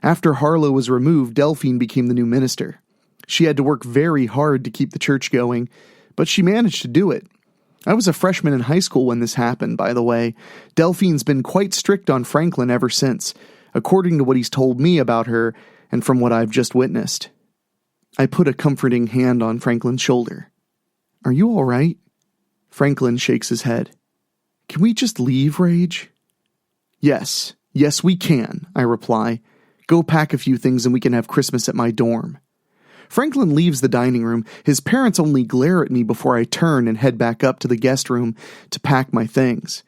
After Harlow was removed, Delphine became the new minister. She had to work very hard to keep the church going, but she managed to do it. I was a freshman in high school when this happened, by the way. Delphine's been quite strict on Franklin ever since, according to what he's told me about her and from what I've just witnessed. I put a comforting hand on Franklin's shoulder. "Are you all right?" Franklin shakes his head. "Can we just leave, Rage?" Yes, we can," I reply. "Go pack a few things and we can have Christmas at my dorm." Franklin leaves the dining room. His parents only glare at me before I turn and head back up to the guest room to pack my things.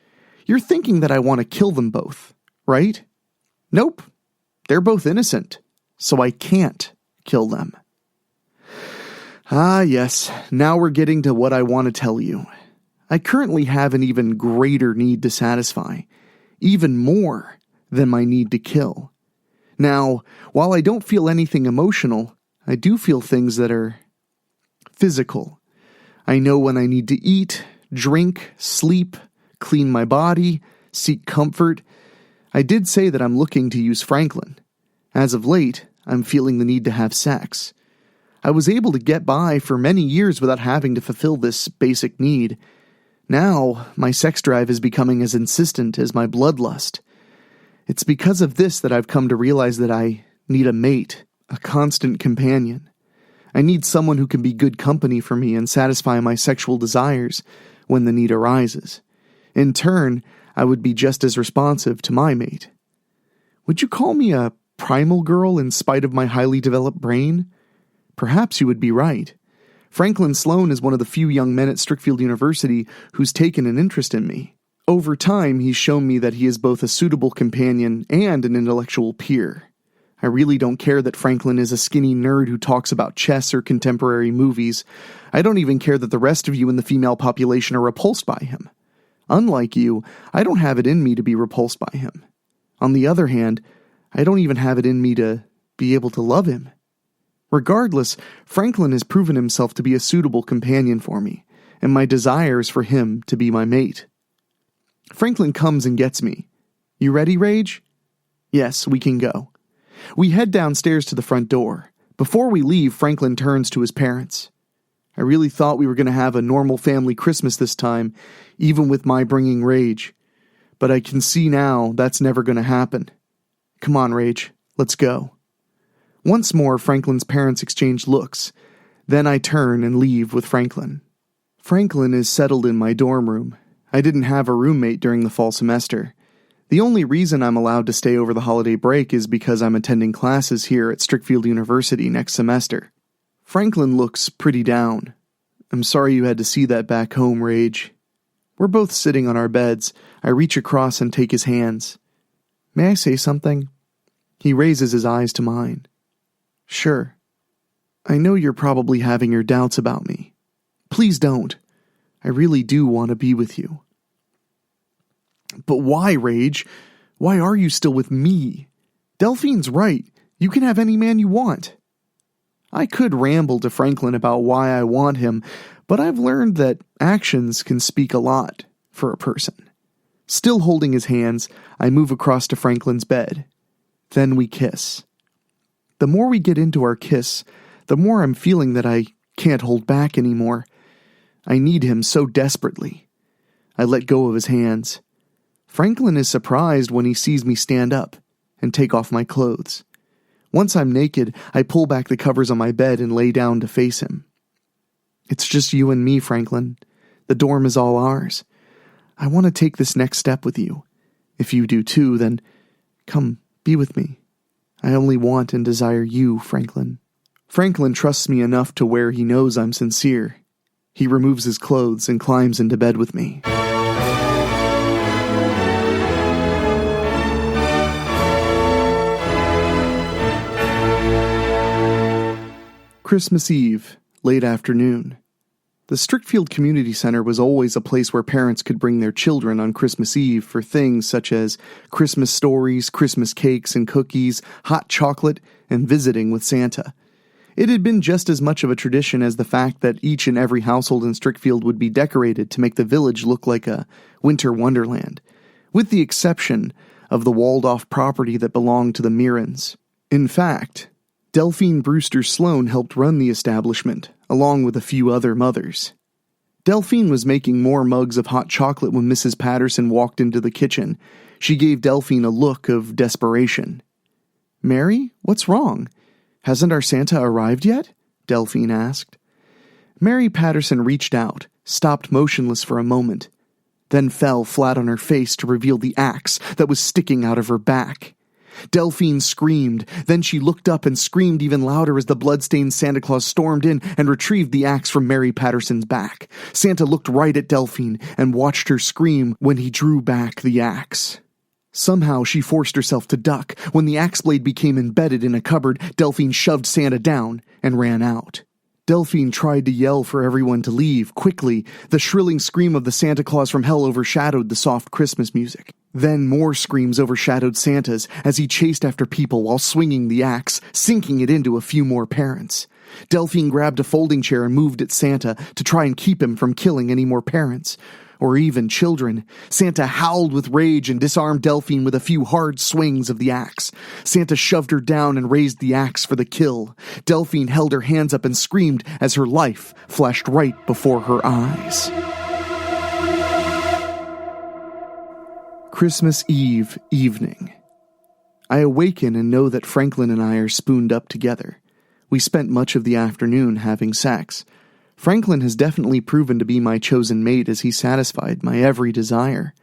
You're thinking that I want to kill them both, right? Nope. They're both innocent, so I can't kill them. Ah, yes, now we're getting to what I want to tell you. I currently have an even greater need to satisfy, even more than my need to kill. Now, while I don't feel anything emotional, I do feel things that are physical. I know when I need to eat, drink, sleep, clean my body, seek comfort. I did say that I'm looking to use Franklin. As of late, I'm feeling the need to have sex. I was able to get by for many years without having to fulfill this basic need. Now, my sex drive is becoming as insistent as my bloodlust. It's because of this that I've come to realize that I need a mate. A constant companion. I need someone who can be good company for me and satisfy my sexual desires when the need arises. In turn, I would be just as responsive to my mate. Would you call me a primal girl in spite of my highly developed brain? Perhaps you would be right. Franklin Sloan is one of the few young men at Strickfield University who's taken an interest in me. Over time, he's shown me that he is both a suitable companion and an intellectual peer. I really don't care that Franklin is a skinny nerd who talks about chess or contemporary movies. I don't even care that the rest of you in the female population are repulsed by him. Unlike you, I don't have it in me to be repulsed by him. On the other hand, I don't even have it in me to be able to love him. Regardless, Franklin has proven himself to be a suitable companion for me, and my desire is for him to be my mate. Franklin comes and gets me. You ready, Rage? Yes, we can go. We head downstairs to the front door. Before we leave, Franklin turns to his parents. I really thought we were going to have a normal family Christmas this time, even with my bringing Rage. But I can see now that's never going to happen. Come on, Rage, let's go. Once more, Franklin's parents exchange looks. Then I turn and leave with Franklin. Franklin is settled in my dorm room. I didn't have a roommate during the fall semester. The only reason I'm allowed to stay over the holiday break is because I'm attending classes here at Strickfield University next semester. Franklin looks pretty down. I'm sorry you had to see that back home, Rage. We're both sitting on our beds. I reach across and take his hands. May I say something? He raises his eyes to mine. Sure. I know you're probably having your doubts about me. Please don't. I really do want to be with you. But why, Rage? Why are you still with me? Delphine's right. You can have any man you want. I could ramble to Franklin about why I want him, but I've learned that actions can speak a lot for a person. Still holding his hands, I move across to Franklin's bed. Then we kiss. The more we get into our kiss, the more I'm feeling that I can't hold back anymore. I need him so desperately. I let go of his hands. Franklin is surprised when he sees me stand up and take off my clothes. Once I'm naked, I pull back the covers on my bed and lay down to face him. It's just you and me, Franklin. The dorm is all ours. I want to take this next step with you. If you do too, then come, be with me. I only want and desire you, Franklin. Franklin trusts me enough to where he knows I'm sincere. He removes his clothes and climbs into bed with me. Christmas Eve, late afternoon. The Strickfield Community Center was always a place where parents could bring their children on Christmas Eve for things such as Christmas stories, Christmas cakes and cookies, hot chocolate, and visiting with Santa. It had been just as much of a tradition as the fact that each and every household in Strickfield would be decorated to make the village look like a winter wonderland, with the exception of the walled-off property that belonged to the Mirrans. In fact, Delphine Brewster Sloan helped run the establishment, along with a few other mothers. Delphine was making more mugs of hot chocolate when Mrs. Patterson walked into the kitchen. She gave Delphine a look of desperation. "Mary, what's wrong? Hasn't our Santa arrived yet?" Delphine asked. Mary Patterson reached out, stopped motionless for a moment, then fell flat on her face to reveal the axe that was sticking out of her back. Delphine screamed, then she looked up and screamed even louder as the blood-stained Santa Claus stormed in and retrieved the axe from Mary Patterson's back. Santa looked right at Delphine and watched her scream when he drew back the axe. Somehow she forced herself to duck. When the axe blade became embedded in a cupboard, Delphine shoved Santa down and ran out. Delphine tried to yell for everyone to leave, quickly. The shrilling scream of the Santa Claus from hell overshadowed the soft Christmas music. Then more screams overshadowed Santa's as he chased after people while swinging the axe, sinking it into a few more parents. Delphine grabbed a folding chair and moved at Santa to try and keep him from killing any more parents. Or even children. Santa howled with rage and disarmed Delphine with a few hard swings of the axe. Santa shoved her down and raised the axe for the kill. Delphine held her hands up and screamed as her life flashed right before her eyes. Christmas Eve evening. I awaken and know that Franklin and I are spooned up together. We spent much of the afternoon having sex. Franklin has definitely proven to be my chosen mate as he satisfied my every desire.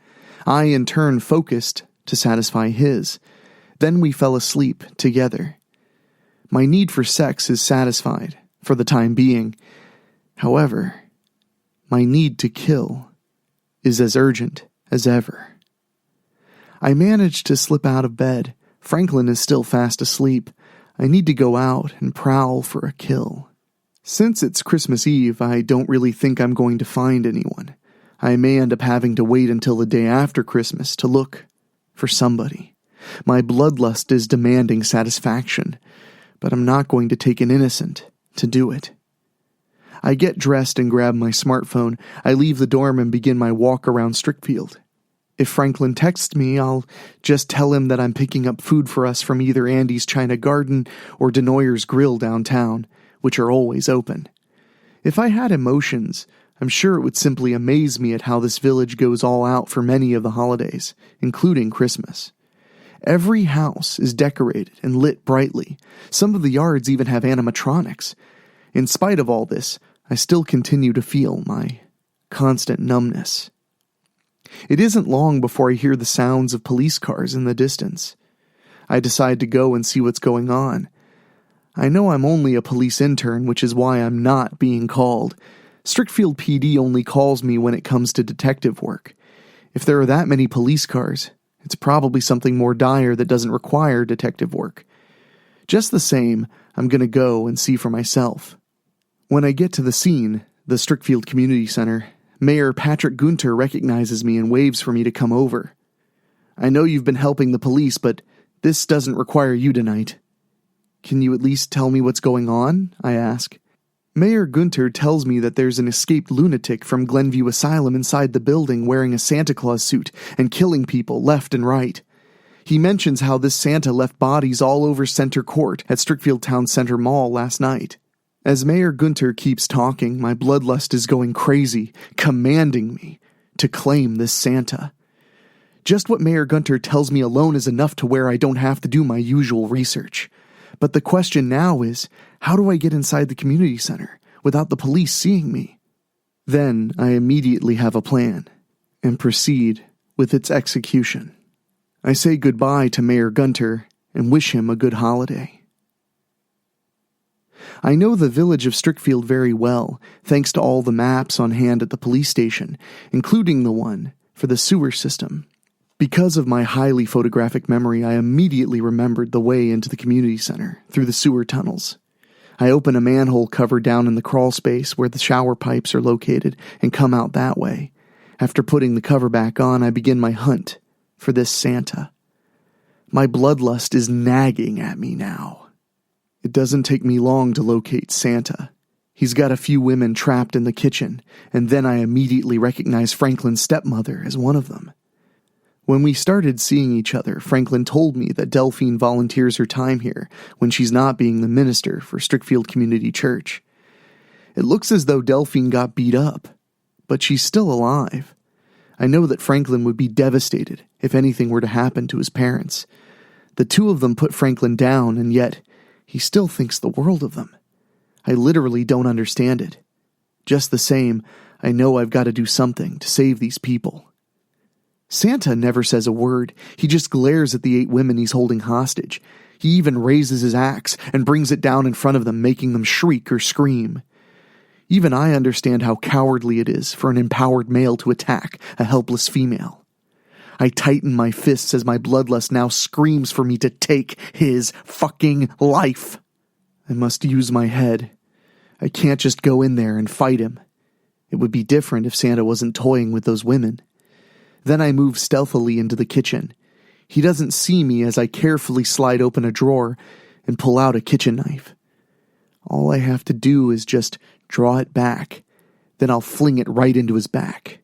I, in turn, focused to satisfy his. Then we fell asleep together. My need for sex is satisfied, for the time being. However, my need to kill is as urgent as ever. I managed to slip out of bed. Franklin is still fast asleep. I need to go out and prowl for a kill. Since it's Christmas Eve, I don't really think I'm going to find anyone. I may end up having to wait until the day after Christmas to look for somebody. My bloodlust is demanding satisfaction, but I'm not going to take an innocent to do it. I get dressed and grab my smartphone. I leave the dorm and begin my walk around Strickfield. If Franklin texts me, I'll just tell him that I'm picking up food for us from either Andy's China Garden or Denoyer's Grill downtown, which are always open. If I had emotions, I'm sure it would simply amaze me at how this village goes all out for many of the holidays, including Christmas. Every house is decorated and lit brightly. Some of the yards even have animatronics. In spite of all this, I still continue to feel my constant numbness. It isn't long before I hear the sounds of police cars in the distance. I decide to go and see what's going on. I know I'm only a police intern, which is why I'm not being called. Strickfield PD only calls me when it comes to detective work. If there are that many police cars, it's probably something more dire that doesn't require detective work. Just the same, I'm going to go and see for myself. When I get to the scene, the Strickfield Community Center, Mayor Patrick Gunter recognizes me and waves for me to come over. "I know you've been helping the police, but this doesn't require you tonight." "Can you at least tell me what's going on?" I ask. Mayor Gunter tells me that there's an escaped lunatic from Glenview Asylum inside the building wearing a Santa Claus suit and killing people left and right. He mentions how this Santa left bodies all over Center Court at Strickfield Town Center Mall last night. As Mayor Gunter keeps talking, my bloodlust is going crazy, commanding me to claim this Santa. Just what Mayor Gunter tells me alone is enough to where I don't have to do my usual research. But the question now is, how do I get inside the community center without the police seeing me? Then I immediately have a plan and proceed with its execution. I say goodbye to Mayor Gunter and wish him a good holiday. I know the village of Strickfield very well, thanks to all the maps on hand at the police station, including the one for the sewer system. Because of my highly photographic memory, I immediately remembered the way into the community center, through the sewer tunnels. I open a manhole cover down in the crawl space where the shower pipes are located and come out that way. After putting the cover back on, I begin my hunt for this Santa. My bloodlust is nagging at me now. It doesn't take me long to locate Santa. He's got a few women trapped in the kitchen, and then I immediately recognize Franklin's stepmother as one of them. When we started seeing each other, Franklin told me that Delphine volunteers her time here when she's not being the minister for Strickfield Community Church. It looks as though Delphine got beat up, but she's still alive. I know that Franklin would be devastated if anything were to happen to his parents. The two of them put Franklin down, and yet he still thinks the world of them. I literally don't understand it. Just the same, I know I've got to do something to save these people. Santa never says a word. He just glares at the 8 women he's holding hostage. He even raises his axe and brings it down in front of them, making them shriek or scream. Even I understand how cowardly it is for an empowered male to attack a helpless female. I tighten my fists as my bloodlust now screams for me to take his fucking life. I must use my head. I can't just go in there and fight him. It would be different if Santa wasn't toying with those women. Then I move stealthily into the kitchen. He doesn't see me as I carefully slide open a drawer and pull out a kitchen knife. All I have to do is just draw it back. Then I'll fling it right into his back.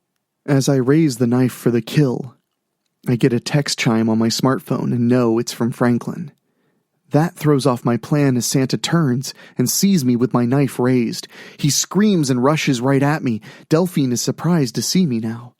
As I raise the knife for the kill, I get a text chime on my smartphone and know it's from Franklin. That throws off my plan as Santa turns and sees me with my knife raised. He screams and rushes right at me. Delphine is surprised to see me now.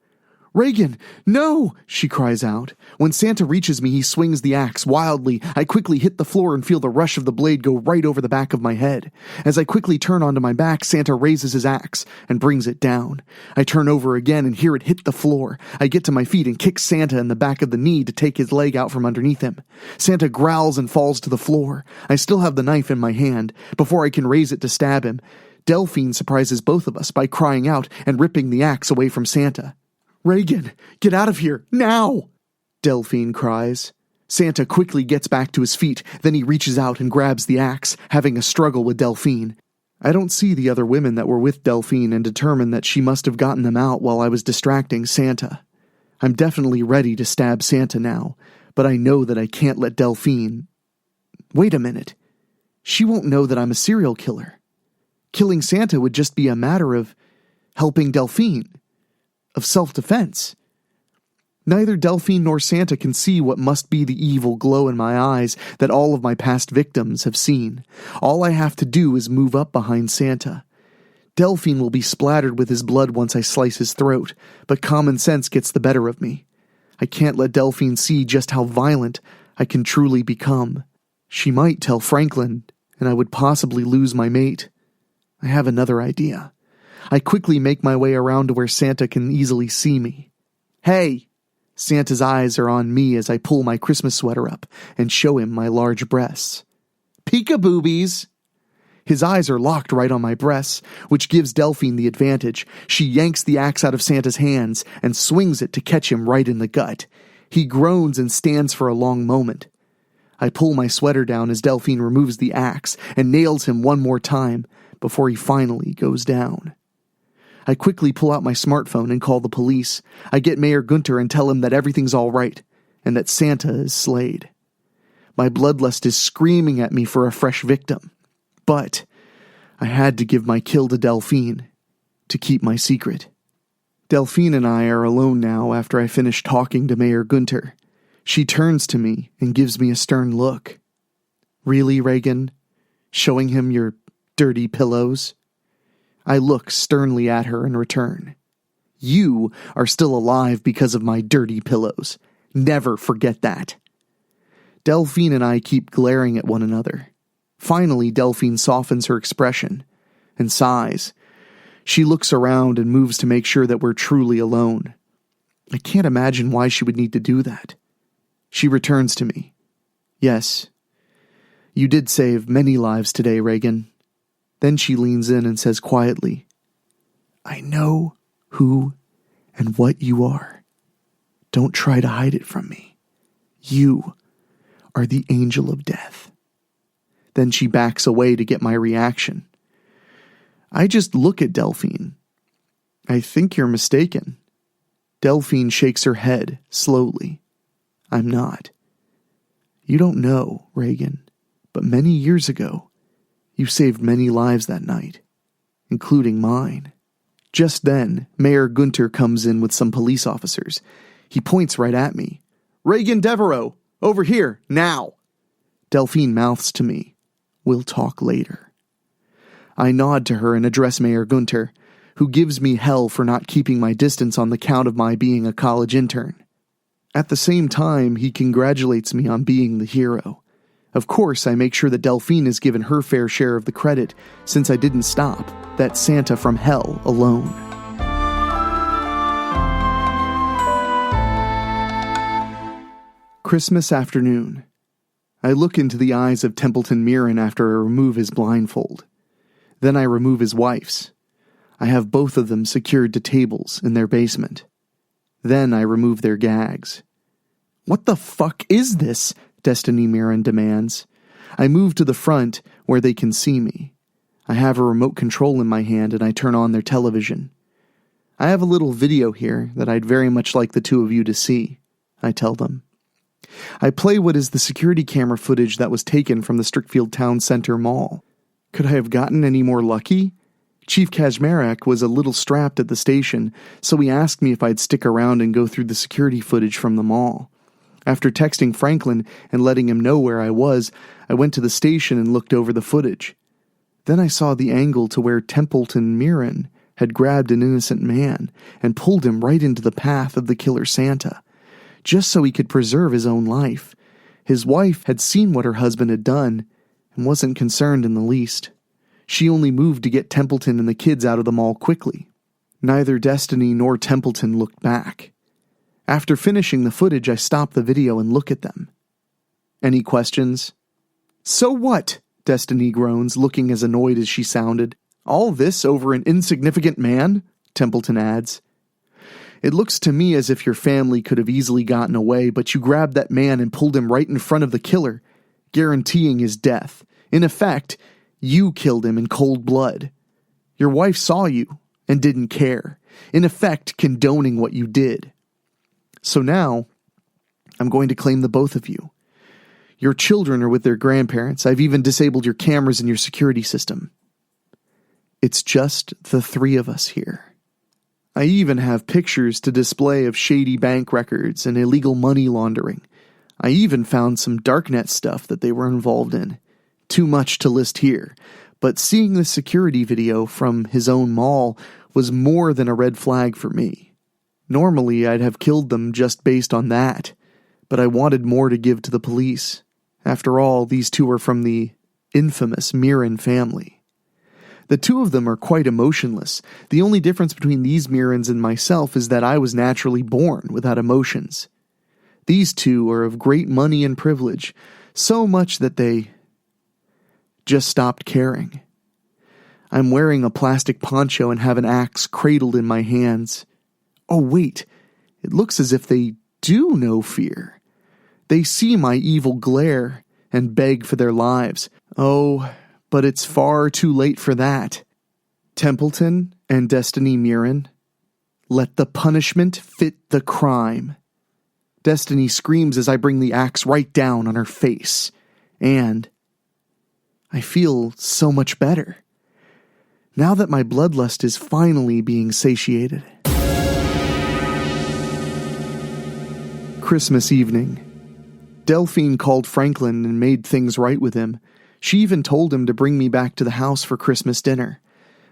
"Reagan, no!" she cries out. When Santa reaches me, he swings the axe wildly. I quickly hit the floor and feel the rush of the blade go right over the back of my head. As I quickly turn onto my back, Santa raises his axe and brings it down. I turn over again and hear it hit the floor. I get to my feet and kick Santa in the back of the knee to take his leg out from underneath him. Santa growls and falls to the floor. I still have the knife in my hand. Before I can raise it to stab him, Delphine surprises both of us by crying out and ripping the axe away from Santa. "Reagan, get out of here, now!" Delphine cries. Santa quickly gets back to his feet, then he reaches out and grabs the axe, having a struggle with Delphine. I don't see the other women that were with Delphine and determine that she must have gotten them out while I was distracting Santa. I'm definitely ready to stab Santa now, but I know that I can't let Delphine... Wait a minute. She won't know that I'm a serial killer. Killing Santa would just be a matter of helping Delphine. Of self-defense. Neither Delphine nor Santa can see what must be the evil glow in my eyes that all of my past victims have seen. All I have to do is move up behind Santa. Delphine will be splattered with his blood once I slice his throat, but common sense gets the better of me. I can't let Delphine see just how violent I can truly become. She might tell Franklin, and I would possibly lose my mate. I have another idea. I quickly make my way around to where Santa can easily see me. "Hey!" Santa's eyes are on me as I pull my Christmas sweater up and show him my large breasts. "Peek-a-boobies!" His eyes are locked right on my breasts, which gives Delphine the advantage. She yanks the axe out of Santa's hands and swings it to catch him right in the gut. He groans and stands for a long moment. I pull my sweater down as Delphine removes the axe and nails him one more time before he finally goes down. I quickly pull out my smartphone and call the police. I get Mayor Gunter and tell him that everything's all right and that Santa is slayed. My bloodlust is screaming at me for a fresh victim. But I had to give my kill to Delphine to keep my secret. Delphine and I are alone now after I finish talking to Mayor Gunter. She turns to me and gives me a stern look. "Really, Reagan? Showing him your dirty pillows?" I look sternly at her in return. "You are still alive because of my dirty pillows. Never forget that." Delphine and I keep glaring at one another. Finally, Delphine softens her expression and sighs. She looks around and moves to make sure that we're truly alone. I can't imagine why she would need to do that. She returns to me. "Yes, you did save many lives today, Reagan." Then she leans in and says quietly, "I know who and what you are. Don't try to hide it from me. You are the angel of death." Then she backs away to get my reaction. I just look at Delphine. "I think you're mistaken." Delphine shakes her head slowly. "I'm not. You don't know, Reagan, but many years ago, you saved many lives that night, including mine." Just then, Mayor Gunter comes in with some police officers. He points right at me. "Reagan Devereaux, over here, now!" Delphine mouths to me, "We'll talk later." I nod to her and address Mayor Gunter, who gives me hell for not keeping my distance on the count of my being a college intern. At the same time, he congratulates me on being the hero. Of course, I make sure that Delphine is given her fair share of the credit, since I didn't stop that Santa from hell alone. Christmas afternoon. I look into the eyes of Templeton Mirren after I remove his blindfold. Then I remove his wife's. I have both of them secured to tables in their basement. Then I remove their gags. "What the fuck is this?" Destiny Mirren demands. I move to the front where they can see me. I have a remote control in my hand and I turn on their television. "I have a little video here that I'd very much like the two of you to see," I tell them. I play what is the security camera footage that was taken from the Strickfield Town Center Mall. Could I have gotten any more lucky? Chief Kazmarek was a little strapped at the station, so he asked me if I'd stick around and go through the security footage from the mall. After texting Franklin and letting him know where I was, I went to the station and looked over the footage. Then I saw the angle to where Templeton Mirren had grabbed an innocent man and pulled him right into the path of the killer Santa, just so he could preserve his own life. His wife had seen what her husband had done and wasn't concerned in the least. She only moved to get Templeton and the kids out of the mall quickly. Neither Destiny nor Templeton looked back. After finishing the footage, I stop the video and look at them. "Any questions?" "So what?" Destiny groans, looking as annoyed as she sounded. "All this over an insignificant man?" Templeton adds. "It looks to me as if your family could have easily gotten away, but you grabbed that man and pulled him right in front of the killer, guaranteeing his death. In effect, you killed him in cold blood. Your wife saw you and didn't care, in effect condoning what you did. So now, I'm going to claim the both of you. Your children are with their grandparents. I've even disabled your cameras in your security system. It's just the three of us here. I even have pictures to display of shady bank records and illegal money laundering. I even found some darknet stuff that they were involved in. Too much to list here, but seeing the security video from his own mall was more than a red flag for me. Normally, I'd have killed them just based on that, but I wanted more to give to the police. After all, these two are from the infamous Mirren family. The two of them are quite emotionless. The only difference between these Mirrens and myself is that I was naturally born without emotions. These two are of great money and privilege, so much that they just stopped caring. I'm wearing a plastic poncho and have an axe cradled in my hands. Oh wait, it looks as if they do know fear. They see my evil glare and beg for their lives. Oh, but it's far too late for that. Templeton and Destiny Mirren, let the punishment fit the crime. Destiny screams as I bring the axe right down on her face, and I feel so much better. Now that my bloodlust is finally being satiated. Christmas evening. Delphine called Franklin and made things right with him. She even told him to bring me back to the house for Christmas dinner.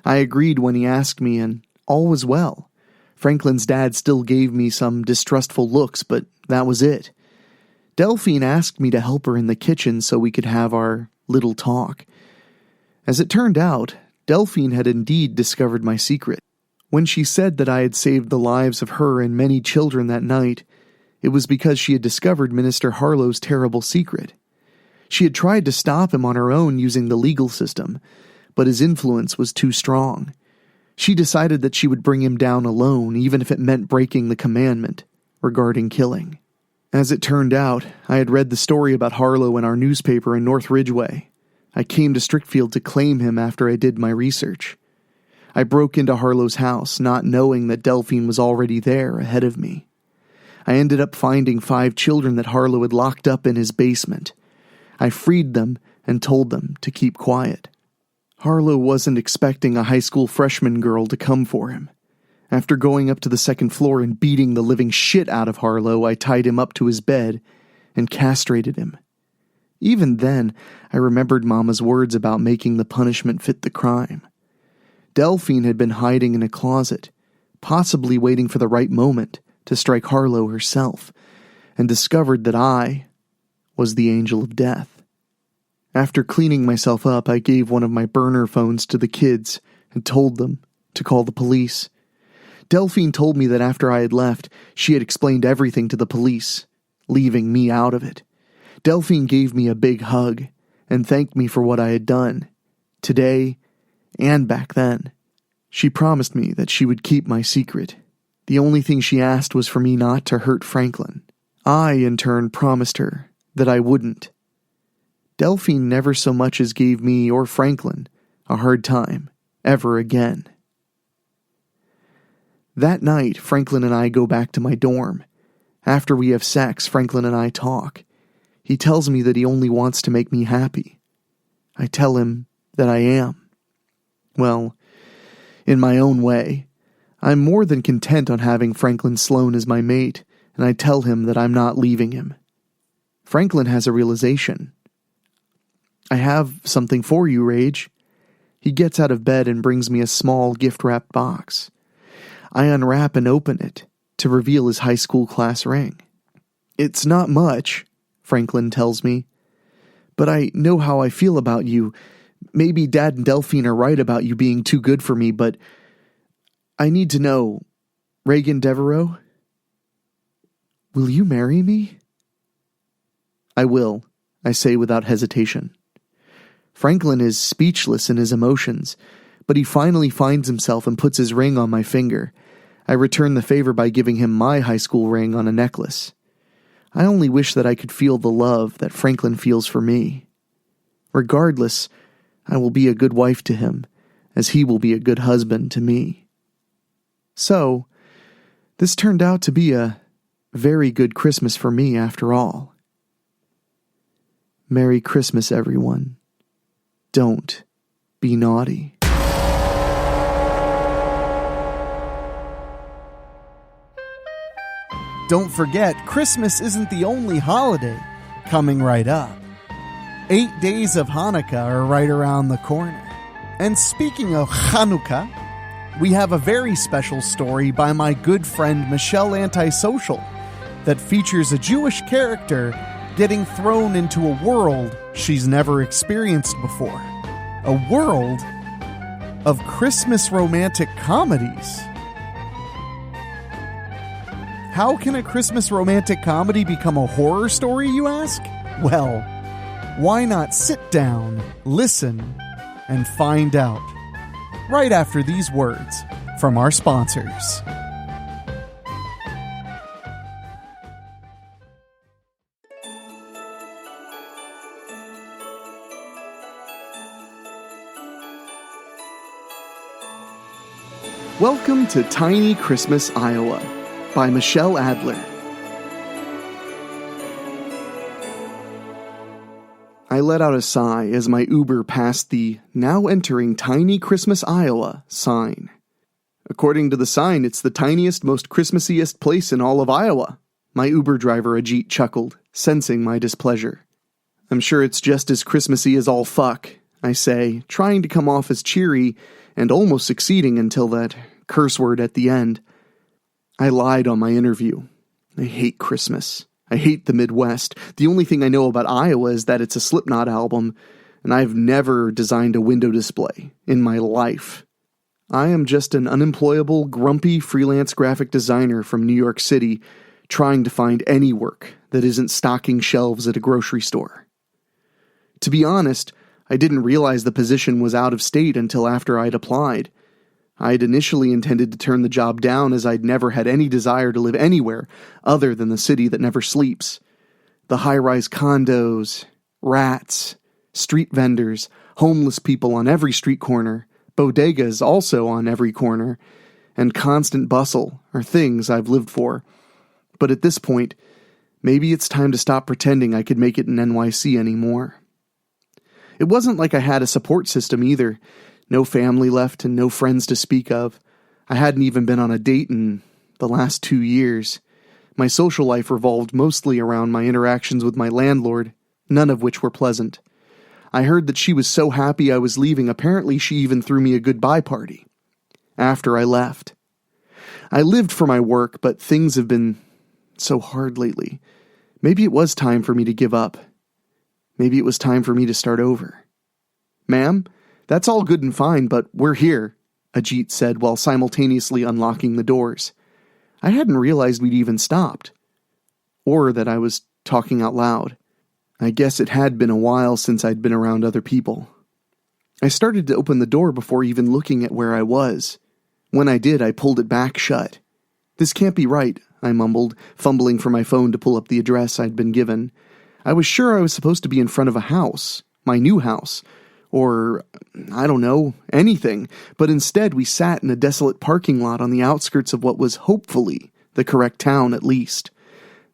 I agreed when he asked me, and all was well. Franklin's dad still gave me some distrustful looks, but that was it. Delphine asked me to help her in the kitchen so we could have our little talk. As it turned out, Delphine had indeed discovered my secret. When she said that I had saved the lives of her and many children that night, it was because she had discovered Minister Harlow's terrible secret. She had tried to stop him on her own using the legal system, but his influence was too strong. She decided that she would bring him down alone, even if it meant breaking the commandment regarding killing. As it turned out, I had read the story about Harlow in our newspaper in North Ridgeway. I came to Strickfield to claim him after I did my research. I broke into Harlow's house, not knowing that Delphine was already there ahead of me. I ended up finding 5 children that Harlow had locked up in his basement. I freed them and told them to keep quiet. Harlow wasn't expecting a high school freshman girl to come for him. After going up to the second floor and beating the living shit out of Harlow, I tied him up to his bed and castrated him. Even then, I remembered Mama's words about making the punishment fit the crime. Delphine had been hiding in a closet, possibly waiting for the right moment to strike Harlow herself, and discovered that I was the angel of death. After cleaning myself up, I gave one of my burner phones to the kids and told them to call the police. Delphine told me that after I had left, she had explained everything to the police, leaving me out of it. Delphine gave me a big hug and thanked me for what I had done, today and back then. She promised me that she would keep my secret. The only thing she asked was for me not to hurt Franklin. I, in turn, promised her that I wouldn't. Delphine never so much as gave me or Franklin a hard time ever again. That night, Franklin and I go back to my dorm. After we have sex, Franklin and I talk. He tells me that he only wants to make me happy. I tell him that I am. Well, in my own way, I'm more than content on having Franklin Sloan as my mate, and I tell him that I'm not leaving him. Franklin has a realization. I have something for you, Rage. He gets out of bed and brings me a small gift-wrapped box. I unwrap and open it to reveal his high school class ring. It's not much, Franklin tells me, but I know how I feel about you. Maybe Dad and Delphine are right about you being too good for me, but I need to know, Reagan Devereaux, will you marry me? I will, I say without hesitation. Franklin is speechless in his emotions, but he finally finds himself and puts his ring on my finger. I return the favor by giving him my high school ring on a necklace. I only wish that I could feel the love that Franklin feels for me. Regardless, I will be a good wife to him, as he will be a good husband to me. So, this turned out to be a very good Christmas for me after all. Merry Christmas, everyone. Don't be naughty. Don't forget, Christmas isn't the only holiday coming right up. 8 days of Hanukkah are right around the corner. And speaking of Hanukkah, we have a very special story by my good friend Michelle Antisocial that features a Jewish character getting thrown into a world she's never experienced before. A world of Christmas romantic comedies. How can a Christmas romantic comedy become a horror story, you ask? Well, why not sit down, listen, and find out? Right after these words from our sponsors. Welcome to Tiny Christmas, Iowa, by Michelle Adler. I let out a sigh as my Uber passed the "Now entering Tiny Christmas, Iowa" sign. According to the sign, it's the tiniest, most Christmassiest place in all of Iowa. My Uber driver Ajit chuckled, sensing my displeasure. I'm sure it's just as Christmassy as all fuck, I say, trying to come off as cheery and almost succeeding until that curse word at the end. I lied on my interview. I hate Christmas. I hate the Midwest. The only thing I know about Iowa is that it's a Slipknot album, and I've never designed a window display in my life. I am just an unemployable, grumpy freelance graphic designer from New York City trying to find any work that isn't stocking shelves at a grocery store. To be honest, I didn't realize the position was out of state until after I'd applied. I'd initially intended to turn the job down as I'd never had any desire to live anywhere other than the city that never sleeps. The high-rise condos, rats, street vendors, homeless people on every street corner, bodegas also on every corner, and constant bustle are things I've lived for. But at this point, maybe it's time to stop pretending I could make it in NYC anymore. It wasn't like I had a support system either. No family left and no friends to speak of. I hadn't even been on a date in the last 2 years. My social life revolved mostly around my interactions with my landlord, none of which were pleasant. I heard that she was so happy I was leaving, apparently she even threw me a goodbye party. After I left. I lived for my work, but things have been so hard lately. Maybe it was time for me to give up. Maybe it was time for me to start over. Ma'am, that's all good and fine, but we're here, Ajit said while simultaneously unlocking the doors. I hadn't realized we'd even stopped. Or that I was talking out loud. I guess it had been a while since I'd been around other people. I started to open the door before even looking at where I was. When I did, I pulled it back shut. This can't be right, I mumbled, fumbling for my phone to pull up the address I'd been given. I was sure I was supposed to be in front of a house, my new house, or, I don't know, anything, but instead we sat in a desolate parking lot on the outskirts of what was hopefully the correct town at least,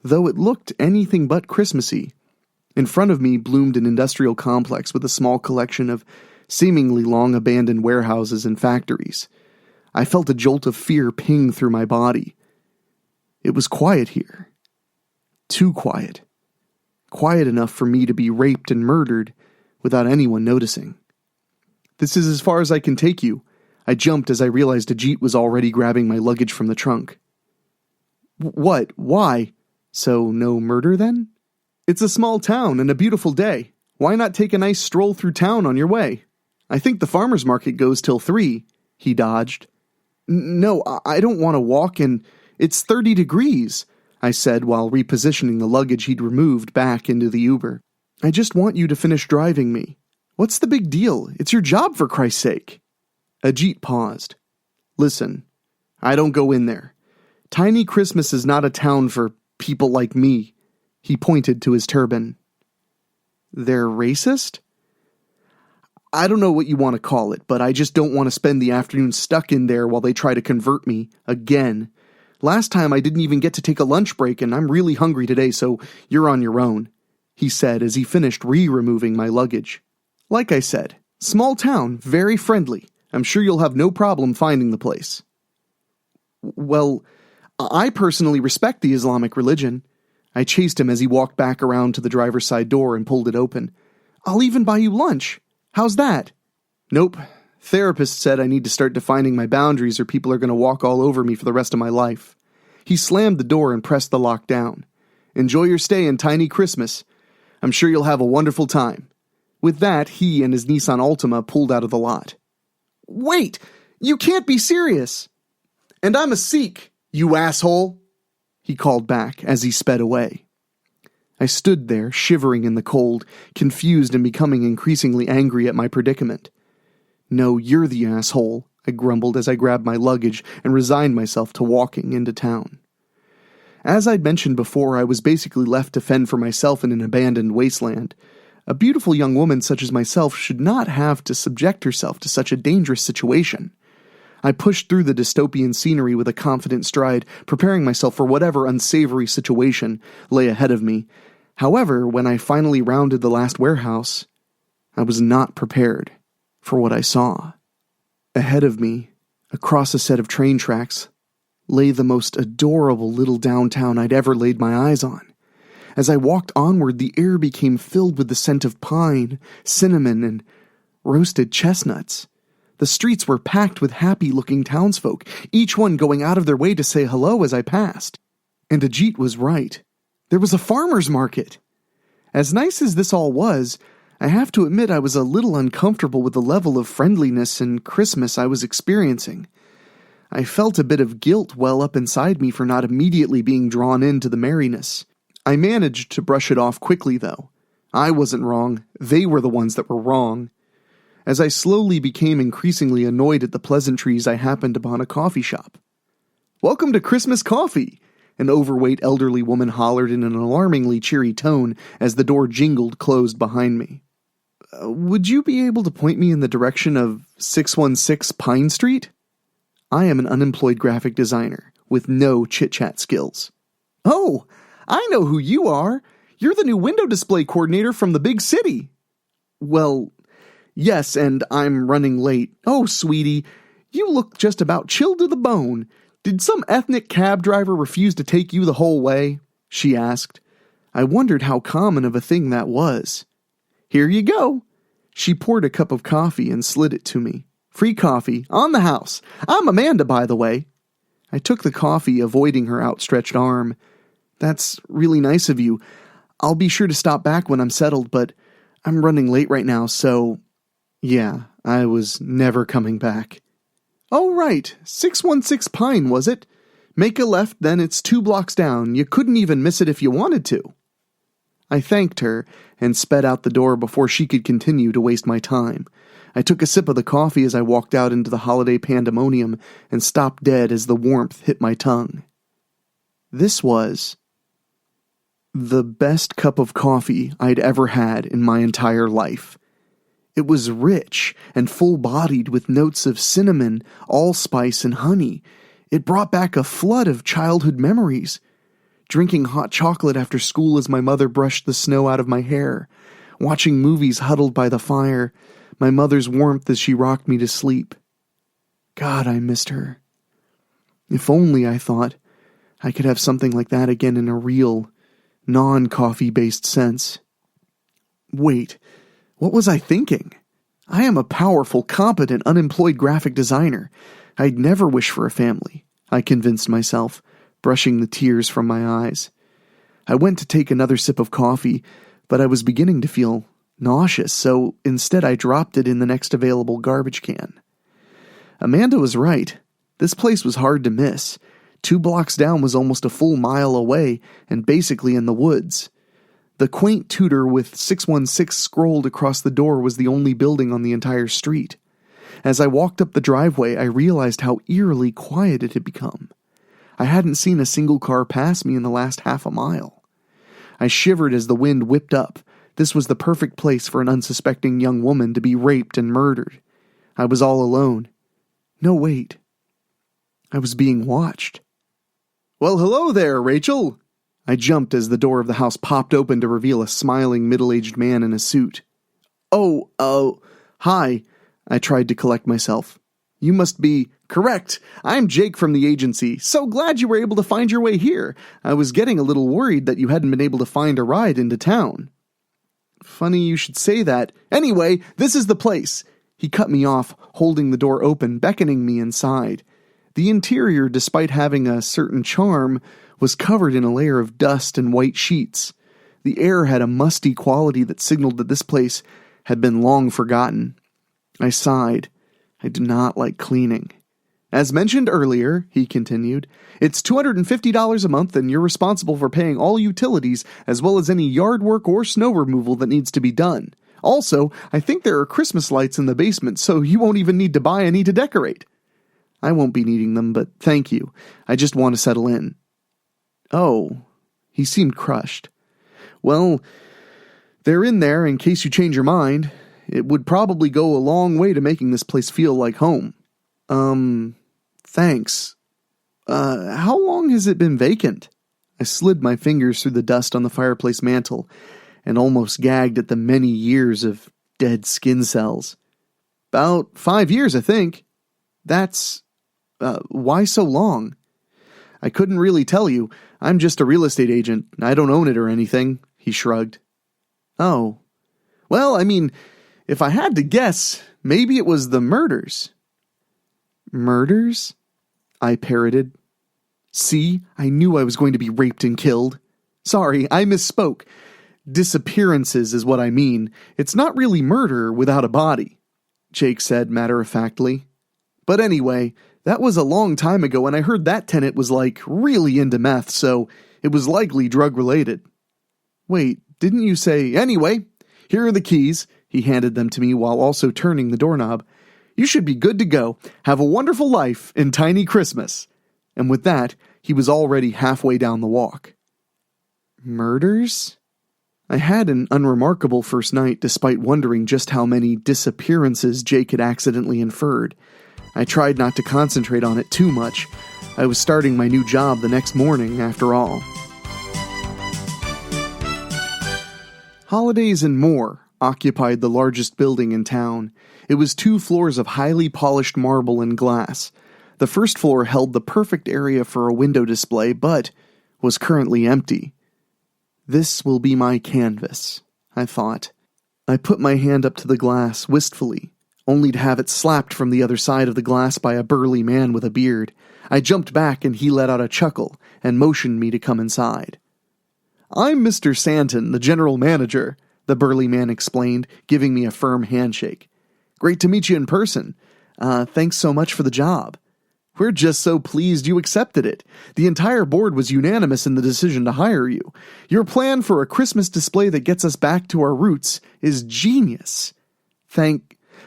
though it looked anything but Christmassy. In front of me bloomed an industrial complex with a small collection of seemingly long-abandoned warehouses and factories. I felt a jolt of fear ping through my body. It was quiet here. Too quiet. Quiet enough for me to be raped and murdered without anyone noticing. This is as far as I can take you. I jumped as I realized Ajit was already grabbing my luggage from the trunk. What? Why? So no murder then? It's a small town and a beautiful day. Why not take a nice stroll through town on your way? I think the farmer's market goes till 3, he dodged. No, I don't want to walk and it's 30 degrees, I said while repositioning the luggage he'd removed back into the Uber. I just want you to finish driving me. What's the big deal? It's your job, for Christ's sake. Ajit paused. Listen, I don't go in there. Tiny Christmas is not a town for people like me. He pointed to his turban. They're racist? I don't know what you want to call it, but I just don't want to spend the afternoon stuck in there while they try to convert me again. Last time I didn't even get to take a lunch break, and I'm really hungry today, so you're on your own, he said as he finished removing my luggage. Like I said, small town, very friendly. I'm sure you'll have no problem finding the place. Well, I personally respect the Islamic religion. I chased him as he walked back around to the driver's side door and pulled it open. I'll even buy you lunch. How's that? Nope. Therapist said I need to start defining my boundaries or people are going to walk all over me for the rest of my life. He slammed the door and pressed the lock down. Enjoy your stay in Tiny Christmas. I'm sure you'll have a wonderful time. With that, he and his Nissan Altima pulled out of the lot. Wait! You can't be serious! And I'm a Sikh, you asshole! He called back as he sped away. I stood there, shivering in the cold, confused and becoming increasingly angry at my predicament. No, you're the asshole, I grumbled as I grabbed my luggage and resigned myself to walking into town. As I'd mentioned before, I was basically left to fend for myself in an abandoned wasteland. A beautiful young woman such as myself should not have to subject herself to such a dangerous situation. I pushed through the dystopian scenery with a confident stride, preparing myself for whatever unsavory situation lay ahead of me. However, when I finally rounded the last warehouse, I was not prepared for what I saw. Ahead of me, across a set of train tracks, lay the most adorable little downtown I'd ever laid my eyes on. As I walked onward, the air became filled with the scent of pine, cinnamon, and roasted chestnuts. The streets were packed with happy-looking townsfolk, each one going out of their way to say hello as I passed. And Ajit was right. There was a farmer's market. As nice as this all was, I have to admit I was a little uncomfortable with the level of friendliness and Christmas I was experiencing. I felt a bit of guilt well up inside me for not immediately being drawn into the merriness. I managed to brush it off quickly, though. I wasn't wrong. They were the ones that were wrong. As I slowly became increasingly annoyed at the pleasantries, I happened upon a coffee shop. "Welcome to Christmas coffee!" An overweight elderly woman hollered in an alarmingly cheery tone as the door jingled closed behind me. Would you be able to point me in the direction of 616 Pine Street? I am an unemployed graphic designer with no chit-chat skills. Oh, I know who you are. You're the new window display coordinator from the big city. Well, yes, and I'm running late. Oh, sweetie, You look just about chilled to the bone. Did some ethnic cab driver refuse to take you the whole way?" she asked. I wondered how common of a thing that was. "Here you go." She poured a cup of coffee and slid it to me. "Free coffee, on the house. I'm Amanda, by the way." I took the coffee, avoiding her outstretched arm. "That's really nice of you. I'll be sure to stop back when I'm settled, but I'm running late right now, so..." Yeah, I was never coming back. "Oh, right. 616 Pine, was it? Make a left, then it's 2 blocks down. You couldn't even miss it if you wanted to." I thanked her and sped out the door before she could continue to waste my time. I took a sip of the coffee as I walked out into the holiday pandemonium and stopped dead as the warmth hit my tongue. This was the best cup of coffee I'd ever had in my entire life. It was rich and full-bodied with notes of cinnamon, allspice, and honey. It brought back a flood of childhood memories. Drinking hot chocolate after school as my mother brushed the snow out of my hair. Watching movies huddled by the fire. My mother's warmth as she rocked me to sleep. God, I missed her. If only, I thought, I could have something like that again in a real, non-coffee-based sense. Wait, what was I thinking? I am a powerful, competent, unemployed graphic designer. I'd never wish for a family, I convinced myself, brushing the tears from my eyes. I went to take another sip of coffee, but I was beginning to feel nauseous, so instead I dropped it in the next available garbage can. Amanda was right. This place was hard to miss. 2 blocks down was almost a full mile away, and basically in the woods. The quaint tutor with 616 scrolled across the door was the only building on the entire street. As I walked up the driveway, I realized how eerily quiet it had become. I hadn't seen a single car pass me in the last half a mile. I shivered as the wind whipped up. This was the perfect place for an unsuspecting young woman to be raped and murdered. I was all alone. No, wait. I was being watched. "Well, hello there, Rachel!" I jumped as the door of the house popped open to reveal a smiling middle-aged man in a suit. Oh, hi. I tried to collect myself. "You must be..." "Correct. I'm Jake from the agency. So glad you were able to find your way here. I was getting a little worried that you hadn't been able to find a ride into town." "Funny you should say that. Anyway, this is the place." He cut me off, holding the door open, beckoning me inside. The interior, despite having a certain charm, was covered in a layer of dust and white sheets. The air had a musty quality that signaled that this place had been long forgotten. I sighed. I do not like cleaning. "As mentioned earlier," he continued, "it's $250 a month and you're responsible for paying all utilities as well as any yard work or snow removal that needs to be done. Also, I think there are Christmas lights in the basement, so you won't even need to buy any to decorate." "I won't be needing them, but thank you. I just want to settle in." "Oh." He seemed crushed. "Well, they're in there in case you change your mind. It would probably go a long way to making this place feel like home." Thanks. How long has it been vacant?" I slid my fingers through the dust on the fireplace mantel and almost gagged at the many years of dead skin cells. "About 5 years, I think." "That's... why so long?" "I couldn't really tell you. I'm just a real estate agent. I don't own it or anything," he shrugged. "Oh. Well, I mean, if I had to guess, maybe it was the murders." "Murders?" I parroted. "See, I knew I was going to be raped and killed. Sorry, I misspoke. Disappearances is what I mean. It's not really murder without a body," Jake said matter-of-factly. "But anyway, that was a long time ago, and I heard that tenant was, really into meth, so it was likely drug-related." "Wait, didn't you say..." "Anyway, here are the keys." He handed them to me while also turning the doorknob. "You should be good to go. Have a wonderful life in Tiny Christmas." And with that, he was already halfway down the walk. Murders? I had an unremarkable first night despite wondering just how many disappearances Jake had accidentally inferred. I tried not to concentrate on it too much. I was starting my new job the next morning, after all. Holidays and More occupied the largest building in town. It was 2 floors of highly polished marble and glass. The first floor held the perfect area for a window display, but was currently empty. This will be my canvas, I thought. I put my hand up to the glass wistfully, only to have it slapped from the other side of the glass by a burly man with a beard. I jumped back and he let out a chuckle and motioned me to come inside. "I'm Mr. Santon, the general manager," the burly man explained, giving me a firm handshake. "Great to meet you in person. Thanks so much for the job. We're just so pleased you accepted it. The entire board was unanimous in the decision to hire you. Your plan for a Christmas display that gets us back to our roots is genius."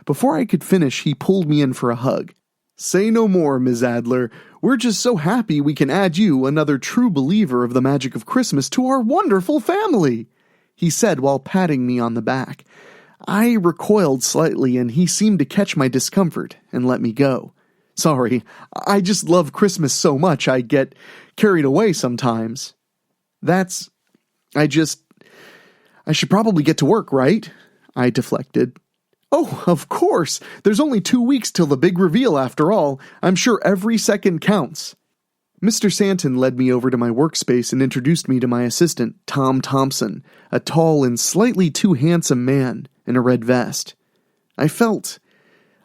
Before I could finish, he pulled me in for a hug. "Say no more, Ms. Adler. We're just so happy we can add you, another true believer of the magic of Christmas, to our wonderful family," he said while patting me on the back. I recoiled slightly and he seemed to catch my discomfort and let me go. "Sorry, I just love Christmas so much I get carried away sometimes." I should probably get to work, right?" I deflected. "Oh, of course. There's only 2 weeks till the big reveal after all. I'm sure every second counts." Mr. Santon led me over to my workspace and introduced me to my assistant, Tom Thompson, a tall and slightly too handsome man in a red vest. I felt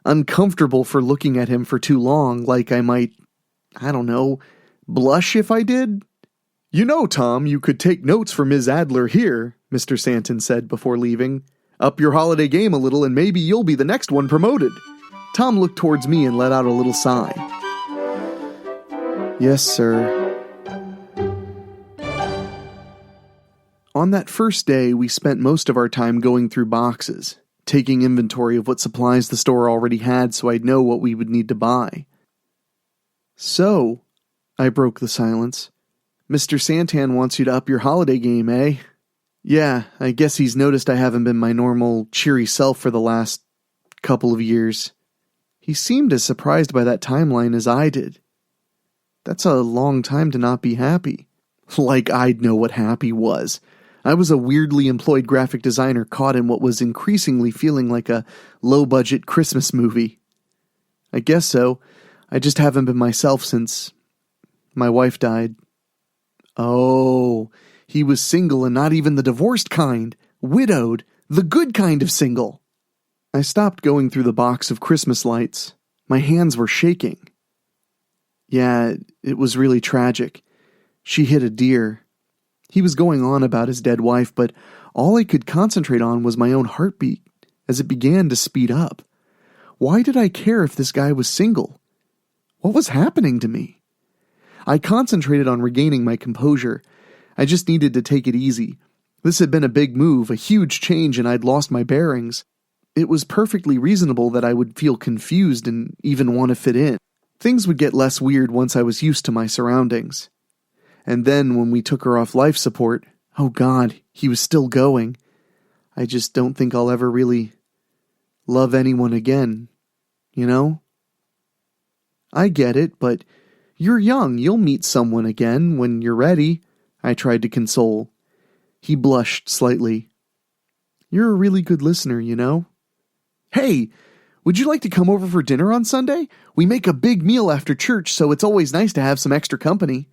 uncomfortable for looking at him for too long, like I might, blush if I did. "You know, Tom, you could take notes from Ms. Adler here," Mr. Santon said before leaving. "Up your holiday game a little and maybe you'll be the next one promoted." Tom looked towards me and let out a little sigh. "Yes, sir." On that first day, we spent most of our time going through boxes, taking inventory of what supplies the store already had so I'd know what we would need to buy. "So," I broke the silence, "Mr. Santan wants you to up your holiday game, eh?" "Yeah, I guess he's noticed I haven't been my normal, cheery self for the last couple of years." He seemed as surprised by that timeline as I did. That's a long time to not be happy. Like I'd know what happy was. I was a weirdly employed graphic designer caught in what was increasingly feeling like a low-budget Christmas movie. I guess so. I just haven't been myself since my wife died. Oh, he was single and not even the divorced kind. Widowed. The good kind of single. I stopped going through the box of Christmas lights. My hands were shaking. Yeah, it was really tragic. She hit a deer. He was going on about his dead wife, but all I could concentrate on was my own heartbeat as it began to speed up. Why did I care if this guy was single? What was happening to me? I concentrated on regaining my composure. I just needed to take it easy. This had been a big move, a huge change, and I'd lost my bearings. It was perfectly reasonable that I would feel confused and even want to fit in. Things would get less weird once I was used to my surroundings. And then when we took her off life support, oh God, he was still going. I just don't think I'll ever really love anyone again, you know? I get it, but you're young. You'll meet someone again when you're ready, I tried to console. He blushed slightly. You're a really good listener, you know? Hey, would you like to come over for dinner on Sunday? We make a big meal after church, so it's always nice to have some extra company.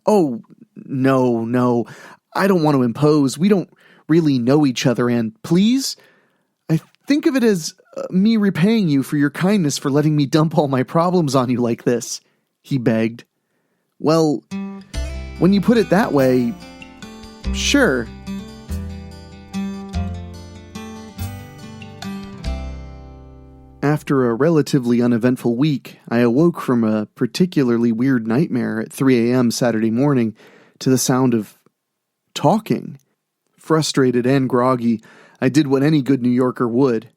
Oh, no, I don't want to impose. We don't really know each other, and please, I think of it as me repaying you for your kindness for letting me dump all my problems on you like this, he begged. Well, when you put it that way, sure. After a relatively uneventful week, I awoke from a particularly weird nightmare at 3 a.m. Saturday morning to the sound of talking. Frustrated and groggy, I did what any good New Yorker would.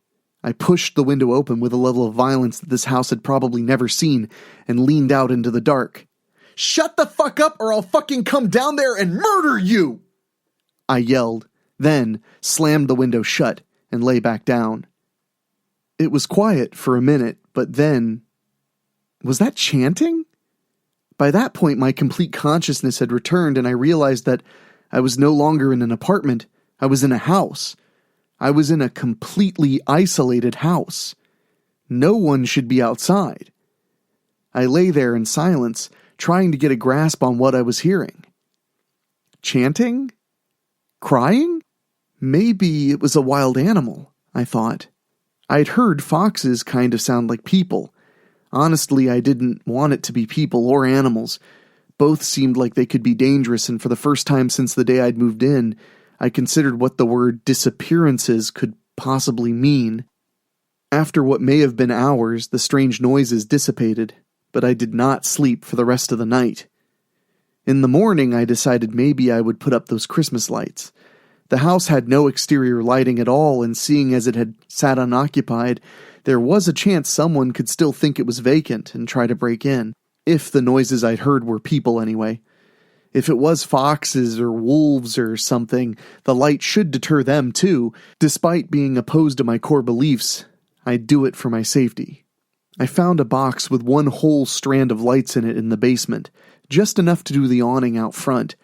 I pushed the window open with a level of violence that this house had probably never seen and leaned out into the dark. Shut the fuck up or I'll fucking come down there and murder you! I yelled, then slammed the window shut and lay back down. It was quiet for a minute, but then... Was that chanting? By that point, my complete consciousness had returned, and I realized that I was no longer in an apartment. I was in a house. I was in a completely isolated house. No one should be outside. I lay there in silence, trying to get a grasp on what I was hearing. Chanting? Crying? Maybe it was a wild animal, I thought. I'd heard foxes kind of sound like people. Honestly, I didn't want it to be people or animals. Both seemed like they could be dangerous, and for the first time since the day I'd moved in, I considered what the word disappearances could possibly mean. After what may have been hours, the strange noises dissipated, but I did not sleep for the rest of the night. In the morning, I decided maybe I would put up those Christmas lights. The house had no exterior lighting at all, and seeing as it had sat unoccupied, there was a chance someone could still think it was vacant and try to break in, if the noises I'd heard were people anyway. If it was foxes or wolves or something, the light should deter them too. Despite being opposed to my core beliefs, I'd do it for my safety. I found a box with one whole strand of lights in it in the basement, just enough to do the awning out front.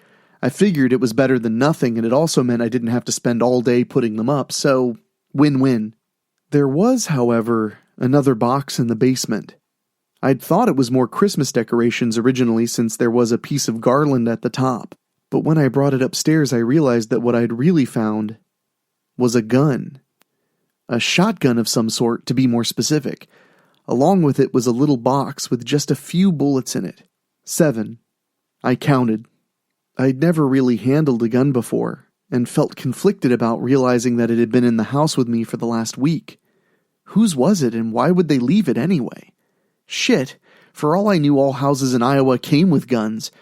I figured it was better than nothing, and it also meant I didn't have to spend all day putting them up, so win-win. There was, however, another box in the basement. I'd thought it was more Christmas decorations originally since there was a piece of garland at the top, but when I brought it upstairs I realized that what I'd really found was a gun. A shotgun of some sort, to be more specific. Along with it was a little box with just a few bullets in it. 7. I counted. I'd never really handled a gun before, and felt conflicted about realizing that it had been in the house with me for the last week. Whose was it, and why would they leave it anyway? Shit, for all I knew, all houses in Iowa came with guns.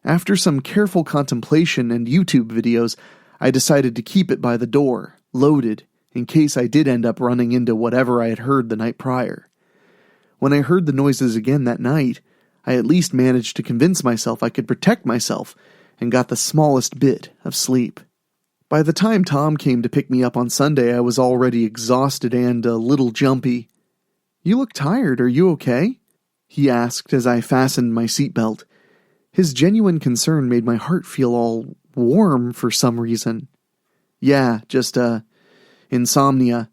After some careful contemplation and YouTube videos, I decided to keep it by the door, loaded, in case I did end up running into whatever I had heard the night prior. When I heard the noises again that night, I at least managed to convince myself I could protect myself, and got the smallest bit of sleep. By the time Tom came to pick me up on Sunday, I was already exhausted and a little jumpy. "You look tired, are you okay?" he asked as I fastened my seatbelt. His genuine concern made my heart feel all warm for some reason. "Yeah, just, insomnia.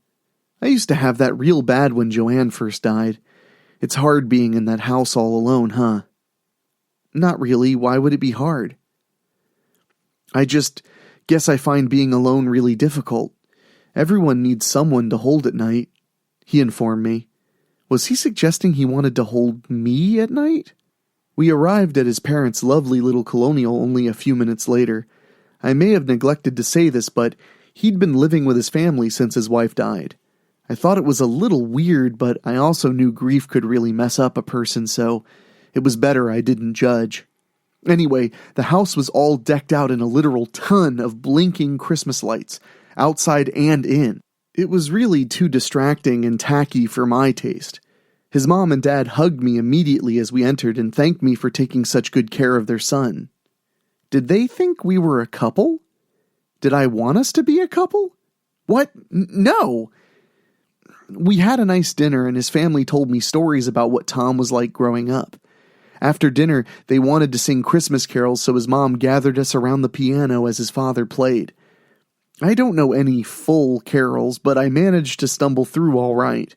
I used to have that real bad when Joanne first died. It's hard being in that house all alone, huh?" "Not really, why would it be hard?" "I just guess I find being alone really difficult. Everyone needs someone to hold at night," he informed me. Was he suggesting he wanted to hold me at night? We arrived at his parents' lovely little colonial only a few minutes later. I may have neglected to say this, but he'd been living with his family since his wife died. I thought it was a little weird, but I also knew grief could really mess up a person, so it was better I didn't judge. Anyway, the house was all decked out in a literal ton of blinking Christmas lights, outside and in. It was really too distracting and tacky for my taste. His mom and dad hugged me immediately as we entered and thanked me for taking such good care of their son. Did they think we were a couple? Did I want us to be a couple? What? No! We had a nice dinner, and his family told me stories about what Tom was like growing up. After dinner, they wanted to sing Christmas carols, so his mom gathered us around the piano as his father played. I don't know any full carols, but I managed to stumble through all right.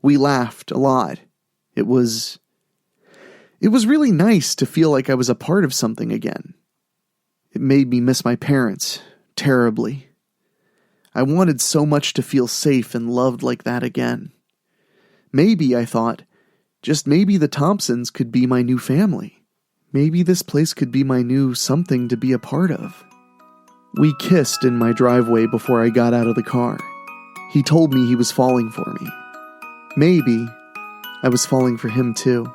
We laughed a lot. It was really nice to feel like I was a part of something again. It made me miss my parents terribly. I wanted so much to feel safe and loved like that again. Maybe, I thought, just maybe the Thompsons could be my new family. Maybe this place could be my new something to be a part of. We kissed in my driveway before I got out of the car. He told me he was falling for me. Maybe I was falling for him too.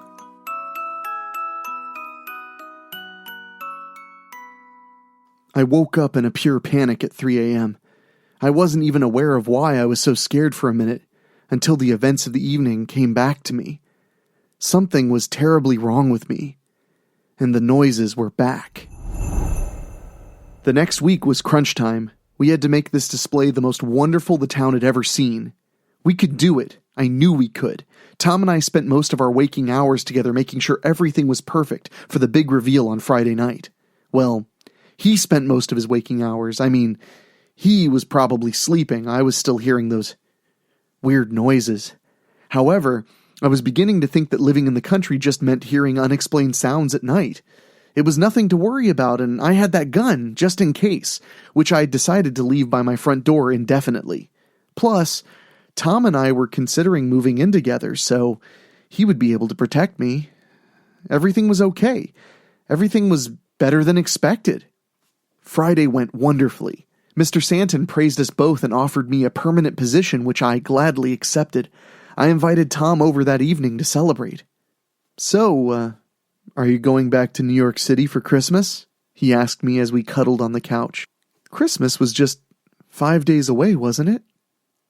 I woke up in a pure panic at 3 a.m. I wasn't even aware of why I was so scared for a minute, until the events of the evening came back to me. Something was terribly wrong with me, and the noises were back. The next week was crunch time. We had to make this display the most wonderful the town had ever seen. We could do it. I knew we could. Tom and I spent most of our waking hours together making sure everything was perfect for the big reveal on Friday night. Well, he spent most of his waking hours. I mean, he was probably sleeping. I was still hearing those weird noises. However, I was beginning to think that living in the country just meant hearing unexplained sounds at night. It was nothing to worry about, and I had that gun, just in case, which I decided to leave by my front door indefinitely. Plus, Tom and I were considering moving in together, so he would be able to protect me. Everything was okay. Everything was better than expected. Friday went wonderfully. Mr. Santon praised us both and offered me a permanent position, which I gladly accepted. I invited Tom over that evening to celebrate. So, are you going back to New York City for Christmas? He asked me as we cuddled on the couch. Christmas was just 5 days away, wasn't it?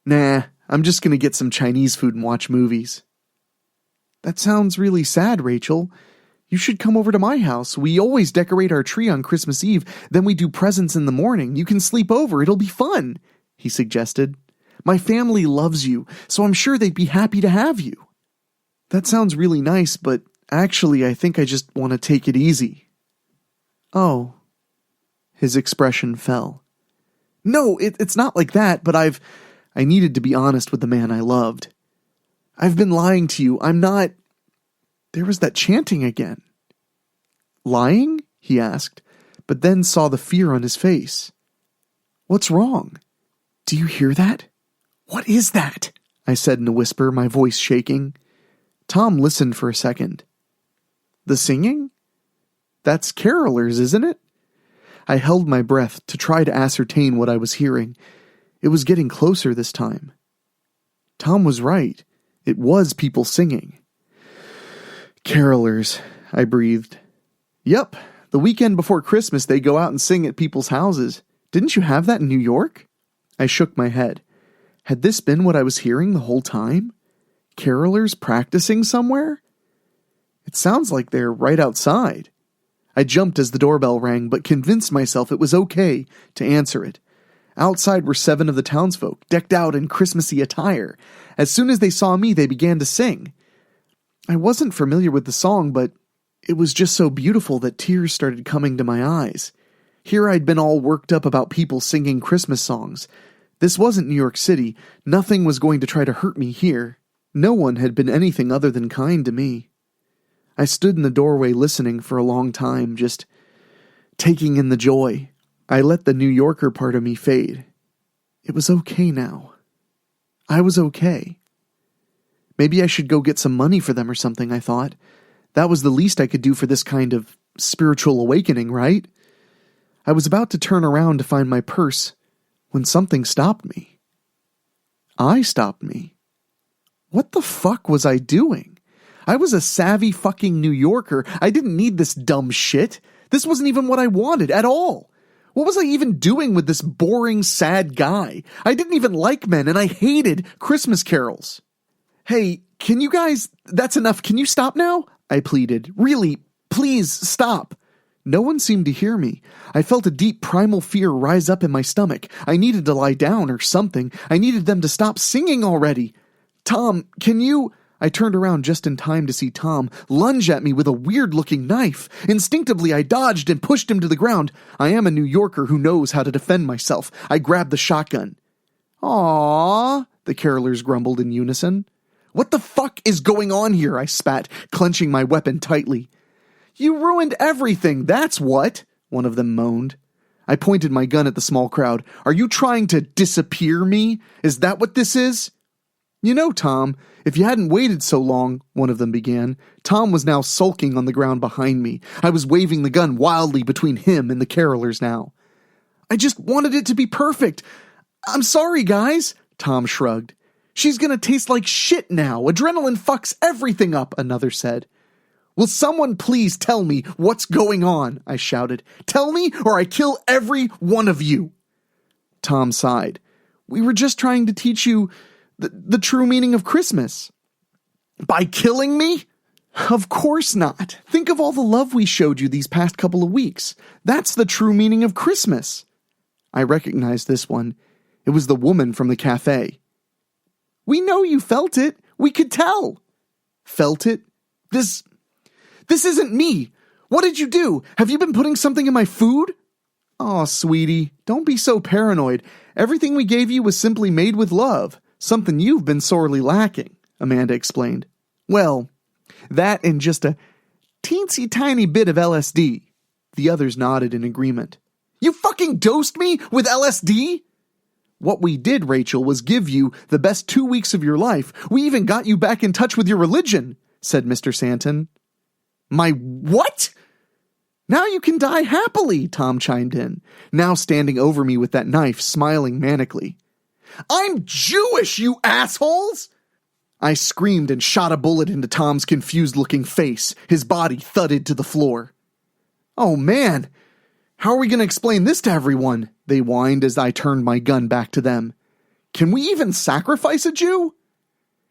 Nah, I'm just gonna get some Chinese food and watch movies. That sounds really sad, Rachel. You should come over to my house. We always decorate our tree on Christmas Eve, then we do presents in the morning. You can sleep over, it'll be fun, he suggested. My family loves you, so I'm sure they'd be happy to have you. That sounds really nice, but actually I think I just want to take it easy. Oh. His expression fell. No, it's not like that, but I needed to be honest with the man I loved. I've been lying to you. I'm not... There was that chanting again. Lying? He asked, but then saw the fear on his face. What's wrong? Do you hear that? What is that? I said in a whisper, my voice shaking. Tom listened for a second. The singing? That's carolers, isn't it? I held my breath to try to ascertain what I was hearing. It was getting closer this time. Tom was right. It was people singing. Carolers, I breathed. Yep, the weekend before Christmas they go out and sing at people's houses. Didn't you have that in New York? I shook my head. Had this been what I was hearing the whole time? Carolers practicing somewhere? It sounds like they're right outside. I jumped as the doorbell rang, but convinced myself it was okay to answer it. Outside were 7 of the townsfolk, decked out in Christmassy attire. As soon as they saw me, they began to sing. I wasn't familiar with the song, but it was just so beautiful that tears started coming to my eyes. Here I'd been all worked up about people singing Christmas songs. This wasn't New York City. Nothing was going to try to hurt me here. No one had been anything other than kind to me. I stood in the doorway listening for a long time, just taking in the joy. I let the New Yorker part of me fade. It was okay now. I was okay. Maybe I should go get some money for them or something, I thought. That was the least I could do for this kind of spiritual awakening, right? I was about to turn around to find my purse when something stopped me. I stopped me. What the fuck was I doing? I was a savvy fucking New Yorker. I didn't need this dumb shit. This wasn't even what I wanted at all. What was I even doing with this boring, sad guy? I didn't even like men, and I hated Christmas carols. Hey, can you guys... That's enough. Can you stop now? I pleaded. Really, please stop. No one seemed to hear me. I felt a deep primal fear rise up in my stomach. I needed to lie down or something. I needed them to stop singing already. Tom, can you... I turned around just in time to see Tom lunge at me with a weird-looking knife. Instinctively, I dodged and pushed him to the ground. I am a New Yorker who knows how to defend myself. I grabbed the shotgun. Aww, the carolers grumbled in unison. What the fuck is going on here? I spat, clenching my weapon tightly. You ruined everything, that's what, one of them moaned. I pointed my gun at the small crowd. Are you trying to disappear me? Is that what this is? You know, Tom, if you hadn't waited so long, one of them began. Tom was now sulking on the ground behind me. I was waving the gun wildly between him and the carolers now. I just wanted it to be perfect. I'm sorry, guys, Tom shrugged. She's gonna taste like shit now. Adrenaline fucks everything up, another said. Will someone please tell me what's going on? I shouted. Tell me or I kill every one of you. Tom sighed. We were just trying to teach you the true meaning of Christmas. By killing me? Of course not. Think of all the love we showed you these past couple of weeks. That's the true meaning of Christmas. I recognized this one. It was the woman from the cafe. We know you felt it. We could tell. Felt it? This isn't me. What did you do? Have you been putting something in my food? Aw, sweetie, don't be so paranoid. Everything we gave you was simply made with love. Something you've been sorely lacking. Amanda explained. Well, that and just a teensy tiny bit of LSD. The others nodded in agreement. You fucking dosed me with LSD? What we did, Rachel, was give you the best 2 weeks of your life. We even got you back in touch with your religion, said Mr. Santon. My what? Now you can die happily, Tom chimed in, now standing over me with that knife, smiling manically. I'm Jewish, you assholes! I screamed and shot a bullet into Tom's confused-looking face. His body thudded to the floor. Oh, man! How are we going to explain this to everyone? They whined as I turned my gun back to them. Can we even sacrifice a Jew?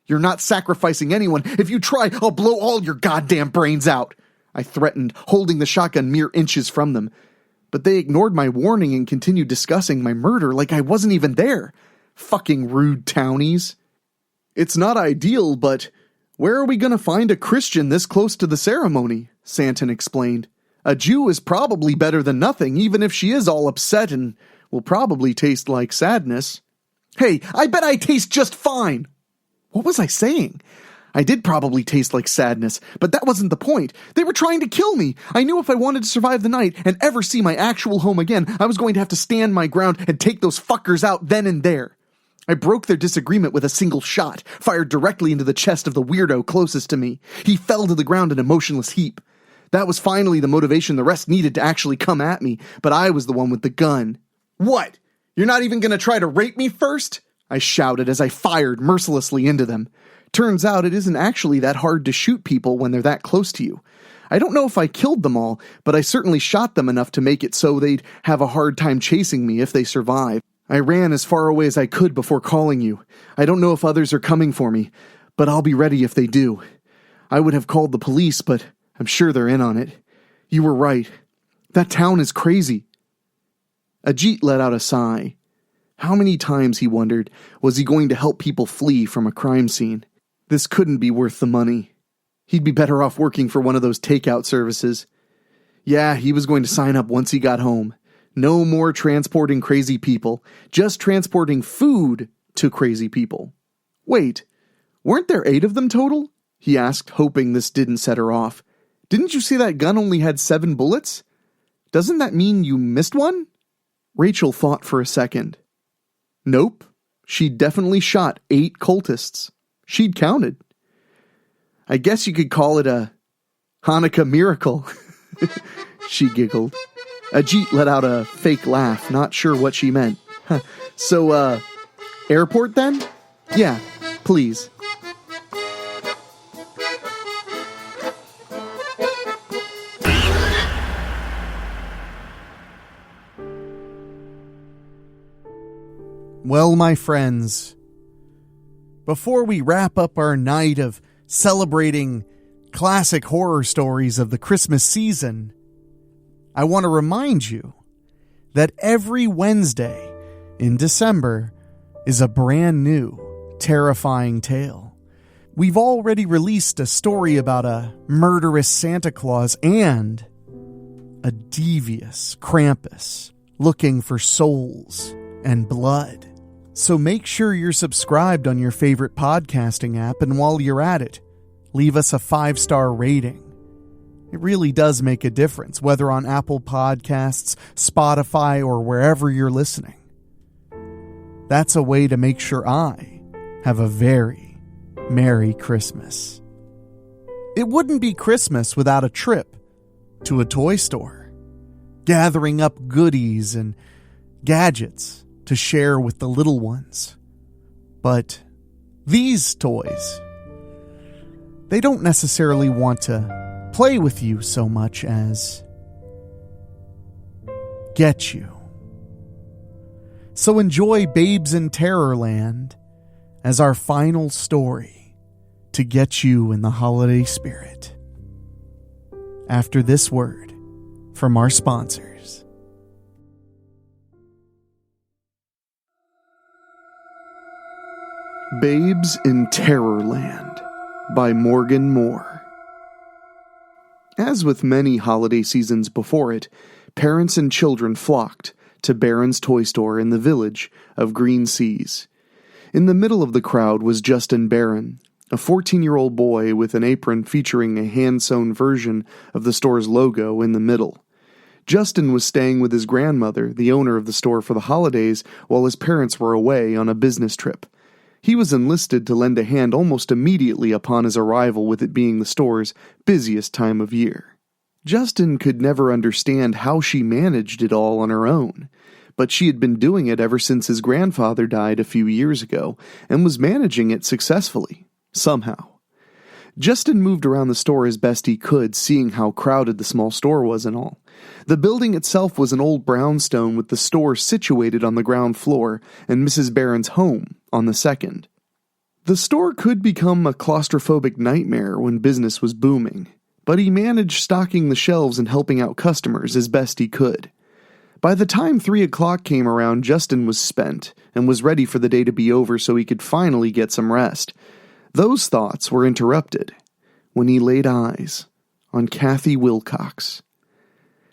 You're not sacrificing anyone. If you try, I'll blow all your goddamn brains out, I threatened, holding the shotgun mere inches from them. But they ignored my warning and continued discussing my murder like I wasn't even there. Fucking rude townies. It's not ideal, but where are we going to find a Christian this close to the ceremony? Santon explained. A Jew is probably better than nothing, even if she is all upset and will probably taste like sadness. Hey, I bet I taste just fine. What was I saying? I did probably taste like sadness, but that wasn't the point. They were trying to kill me. I knew if I wanted to survive the night and ever see my actual home again, I was going to have to stand my ground and take those fuckers out then and there. I broke their disagreement with a single shot, fired directly into the chest of the weirdo closest to me. He fell to the ground in a motionless heap. That was finally the motivation the rest needed to actually come at me, but I was the one with the gun. What? You're not even going to try to rape me first? I shouted as I fired mercilessly into them. Turns out it isn't actually that hard to shoot people when they're that close to you. I don't know if I killed them all, but I certainly shot them enough to make it so they'd have a hard time chasing me if they survive. I ran as far away as I could before calling you. I don't know if others are coming for me, but I'll be ready if they do. I would have called the police, but I'm sure they're in on it. You were right. That town is crazy. Ajit let out a sigh. How many times, he wondered, was he going to help people flee from a crime scene? This couldn't be worth the money. He'd be better off working for one of those takeout services. Yeah, he was going to sign up once he got home. No more transporting crazy people, just transporting food to crazy people. Wait, weren't there 8 of them total? He asked, hoping this didn't set her off. Didn't you say that gun only had 7 bullets? Doesn't that mean you missed one? Rachel thought for a second. Nope, she definitely shot 8 cultists. She'd counted. I guess you could call it a Hanukkah miracle. She giggled. Ajit let out a fake laugh, not sure what she meant. So, airport then? Yeah, please. Well, my friends, before we wrap up our night of celebrating classic horror stories of the Christmas season, I want to remind you that every Wednesday in December is a brand new, terrifying tale. We've already released a story about a murderous Santa Claus and a devious Krampus looking for souls and blood. So make sure you're subscribed on your favorite podcasting app, and while you're at it, leave us a 5-star rating. It really does make a difference, whether on Apple Podcasts, Spotify, or wherever you're listening. That's a way to make sure I have a very Merry Christmas. It wouldn't be Christmas without a trip to a toy store, gathering up goodies and gadgets to share with the little ones. But these toys, they don't necessarily want to play with you so much as get you. So enjoy Babes in Terrorland as our final story to get you in the holiday spirit. After this word from our sponsors. Babes in Terrorland by Morgan Moore. As with many holiday seasons before it, parents and children flocked to Barron's toy store in the village of Green Seas. In the middle of the crowd was Justin Barron, a 14-year-old boy with an apron featuring a hand-sewn version of the store's logo in the middle. Justin was staying with his grandmother, the owner of the store, for the holidays while his parents were away on a business trip. He was enlisted to lend a hand almost immediately upon his arrival, with it being the store's busiest time of year. Justin could never understand how she managed it all on her own, but she had been doing it ever since his grandfather died a few years ago, and was managing it successfully, somehow. Justin moved around the store as best he could, seeing how crowded the small store was and all. The building itself was an old brownstone, with the store situated on the ground floor and Mrs. Barron's home on the second. The store could become a claustrophobic nightmare when business was booming, but he managed stocking the shelves and helping out customers as best he could. By the time 3 o'clock came around, Justin was spent and was ready for the day to be over so he could finally get some rest. Those thoughts were interrupted when he laid eyes on Kathy Wilcox.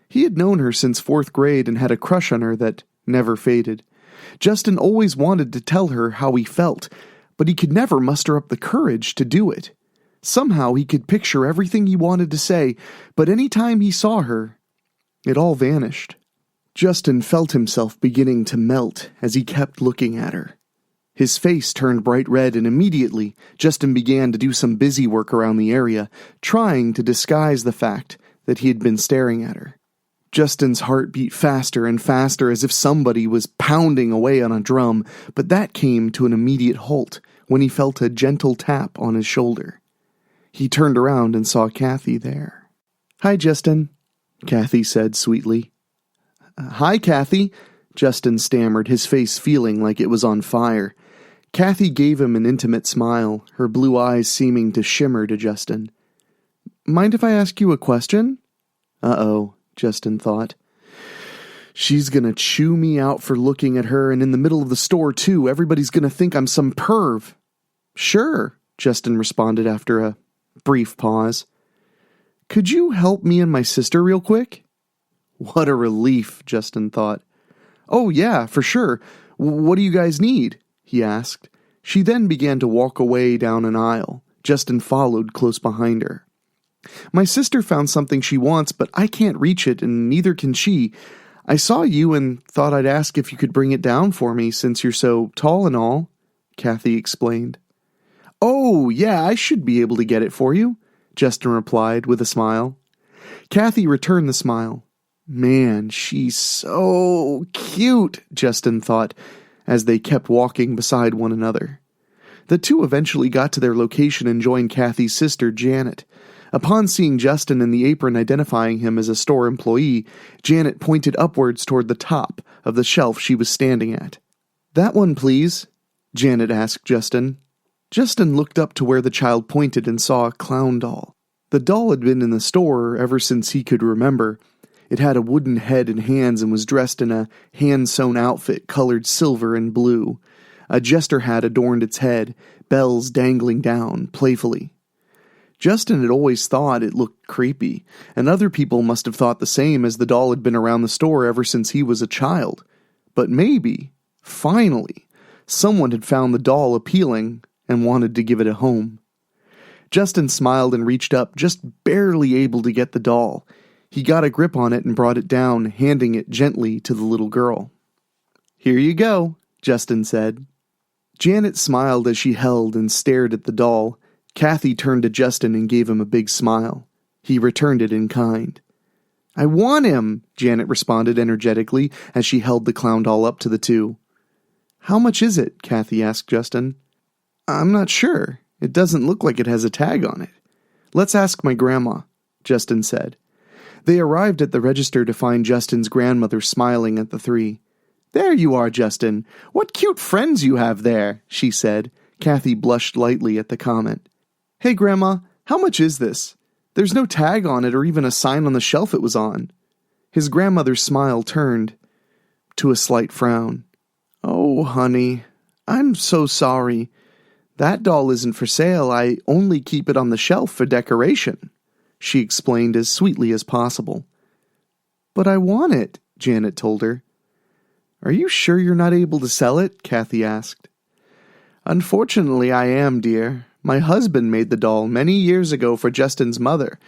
He had known her since 4th grade and had a crush on her that never faded. Justin always wanted to tell her how he felt, but he could never muster up the courage to do it. Somehow he could picture everything he wanted to say, but any time he saw her, it all vanished. Justin felt himself beginning to melt as he kept looking at her. His face turned bright red, and immediately Justin began to do some busy work around the area, trying to disguise the fact that he had been staring at her. Justin's heart beat faster and faster, as if somebody was pounding away on a drum, but that came to an immediate halt when he felt a gentle tap on his shoulder. He turned around and saw Kathy there. "Hi, Justin," Kathy said sweetly. "Hi, Kathy," Justin stammered, his face feeling like it was on fire. Kathy gave him an intimate smile, her blue eyes seeming to shimmer to Justin. "Mind if I ask you a question?" Uh-oh, Justin thought. She's gonna chew me out for looking at her, and in the middle of the store, too. Everybody's gonna think I'm some perv. "Sure," Justin responded after a brief pause. "Could you help me and my sister real quick?" What a relief, Justin thought. "Oh, yeah, for sure. What do you guys need?" he asked. She then began to walk away down an aisle. Justin followed close behind her. "My sister found something she wants, but I can't reach it, and neither can she. I saw you and thought I'd ask if you could bring it down for me, since you're so tall and all," Kathy explained. "Oh, yeah, I should be able to get it for you," Justin replied with a smile. Kathy returned the smile. "Man, she's so cute," Justin thought, as they kept walking beside one another. The two eventually got to their location and joined Kathy's sister, Janet. Upon seeing Justin and the apron identifying him as a store employee, Janet pointed upwards toward the top of the shelf she was standing at. "That one, please," Janet asked Justin. Justin looked up to where the child pointed and saw a clown doll. The doll had been in the store ever since he could remember. It had a wooden head and hands and was dressed in a hand-sewn outfit colored silver and blue. A jester hat adorned its head, bells dangling down playfully. Justin had always thought it looked creepy, and other people must have thought the same, as the doll had been around the store ever since he was a child. But maybe, finally, someone had found the doll appealing and wanted to give it a home. Justin smiled and reached up, just barely able to get the doll. He got a grip on it and brought it down, handing it gently to the little girl. "Here you go," Justin said. Janet smiled as she held and stared at the doll. Kathy turned to Justin and gave him a big smile. He returned it in kind. "I want him," Janet responded energetically as she held the clown doll up to the two. "How much is it?" Kathy asked Justin. "I'm not sure. It doesn't look like it has a tag on it." "Let's ask my grandma," Justin said. They arrived at the register to find Justin's grandmother smiling at the three. "There you are, Justin. What cute friends you have there," she said. Kathy blushed lightly at the comment. "Hey, Grandma, how much is this? There's no tag on it or even a sign on the shelf it was on." His grandmother's smile turned to a slight frown. "Oh, honey, I'm so sorry. That doll isn't for sale. I only keep it on the shelf for decoration," she explained as sweetly as possible. "But I want it," Janet told her. "Are you sure you're not able to sell it?" Kathy asked. "Unfortunately, I am, dear. My husband made the doll many years ago for Justin's mother,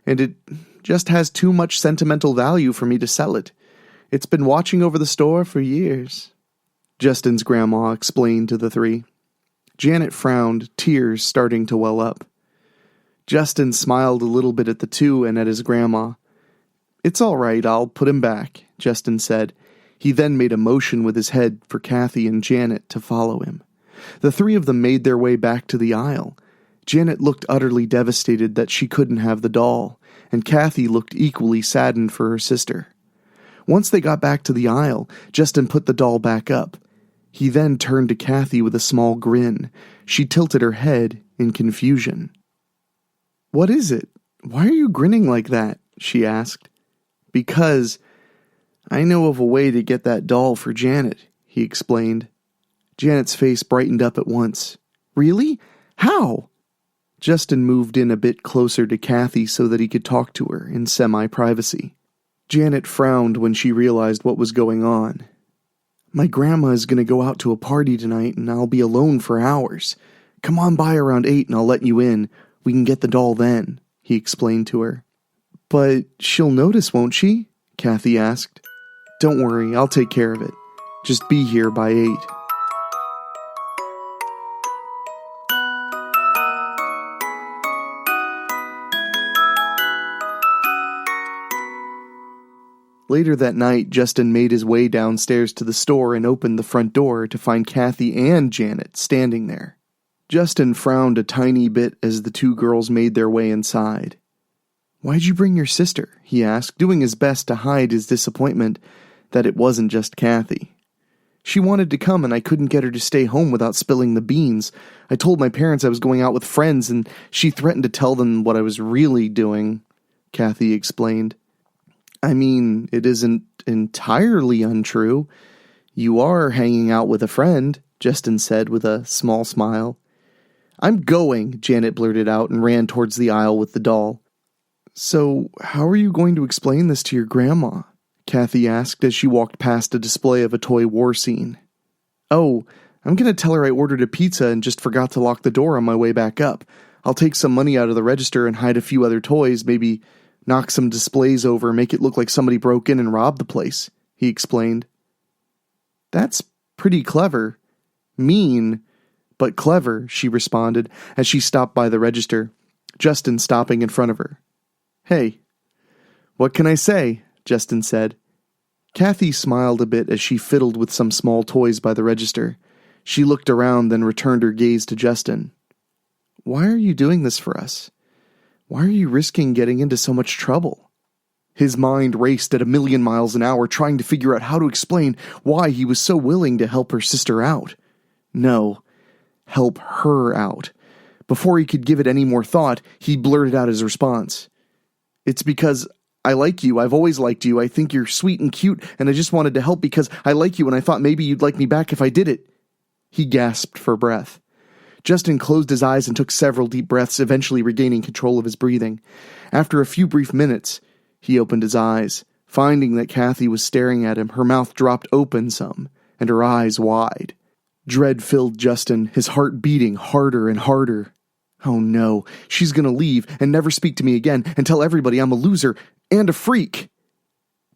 and it just has too much sentimental value for me to sell it. It's been watching over the store for years," Justin's grandma explained to the three. Janet frowned, tears starting to well up. Justin smiled a little bit at the two and at his grandma. "It's all right, I'll put him back," Justin said. He then made a motion with his head for Kathy and Janet to follow him. The three of them made their way back to the aisle. Janet looked utterly devastated that she couldn't have the doll, and Kathy looked equally saddened for her sister. Once they got back to the aisle, Justin put the doll back up. He then turned to Kathy with a small grin. She tilted her head in confusion. "What is it? Why are you grinning like that?" she asked. "Because I know of a way to get that doll for Janet," he explained. Janet's face brightened up at once. "Really? How?" Justin moved in a bit closer to Kathy so that he could talk to her in semi-privacy. Janet frowned when she realized what was going on. "My grandma is going to go out to a party tonight, and I'll be alone for hours. Come on by around 8 and I'll let you in. We can get the doll then," he explained to her. "But she'll notice, won't she?" Kathy asked. "Don't worry, I'll take care of it. Just be here by 8. Later that night, Justin made his way downstairs to the store and opened the front door to find Kathy and Janet standing there. Justin frowned a tiny bit as the two girls made their way inside. "Why'd you bring your sister?" he asked, doing his best to hide his disappointment that it wasn't just Kathy. "She wanted to come and I couldn't get her to stay home without spilling the beans. I told my parents I was going out with friends and she threatened to tell them what I was really doing," Kathy explained. "I mean, it isn't entirely untrue. You are hanging out with a friend," Justin said with a small smile. "I'm going," Janet blurted out and ran towards the aisle with the doll. "So, how are you going to explain this to your grandma?" Kathy asked as she walked past a display of a toy war scene. "Oh, I'm going to tell her I ordered a pizza and just forgot to lock the door on my way back up. I'll take some money out of the register and hide a few other toys, maybe knock some displays over, make it look like somebody broke in and robbed the place," he explained. "That's pretty clever. Mean, but clever," she responded as she stopped by the register, Justin stopping in front of her. "Hey." "What can I say?" Justin said. Kathy smiled a bit as she fiddled with some small toys by the register. She looked around, then returned her gaze to Justin. "Why are you doing this for us? Why are you risking getting into so much trouble?" His mind raced at 1,000,000 miles an hour, trying to figure out how to explain why he was so willing to help her sister out. No, help her out. Before he could give it any more thought, he blurted out his response. "It's because I like you. I've always liked you. I think you're sweet and cute, and I just wanted to help because I like you and I thought maybe you'd like me back if I did it." He gasped for breath. Justin closed his eyes and took several deep breaths, eventually regaining control of his breathing. After a few brief minutes, he opened his eyes. Finding that Kathy was staring at him, her mouth dropped open some, and her eyes wide. Dread filled Justin, his heart beating harder and harder. Oh no, she's gonna leave and never speak to me again and tell everybody I'm a loser and a freak.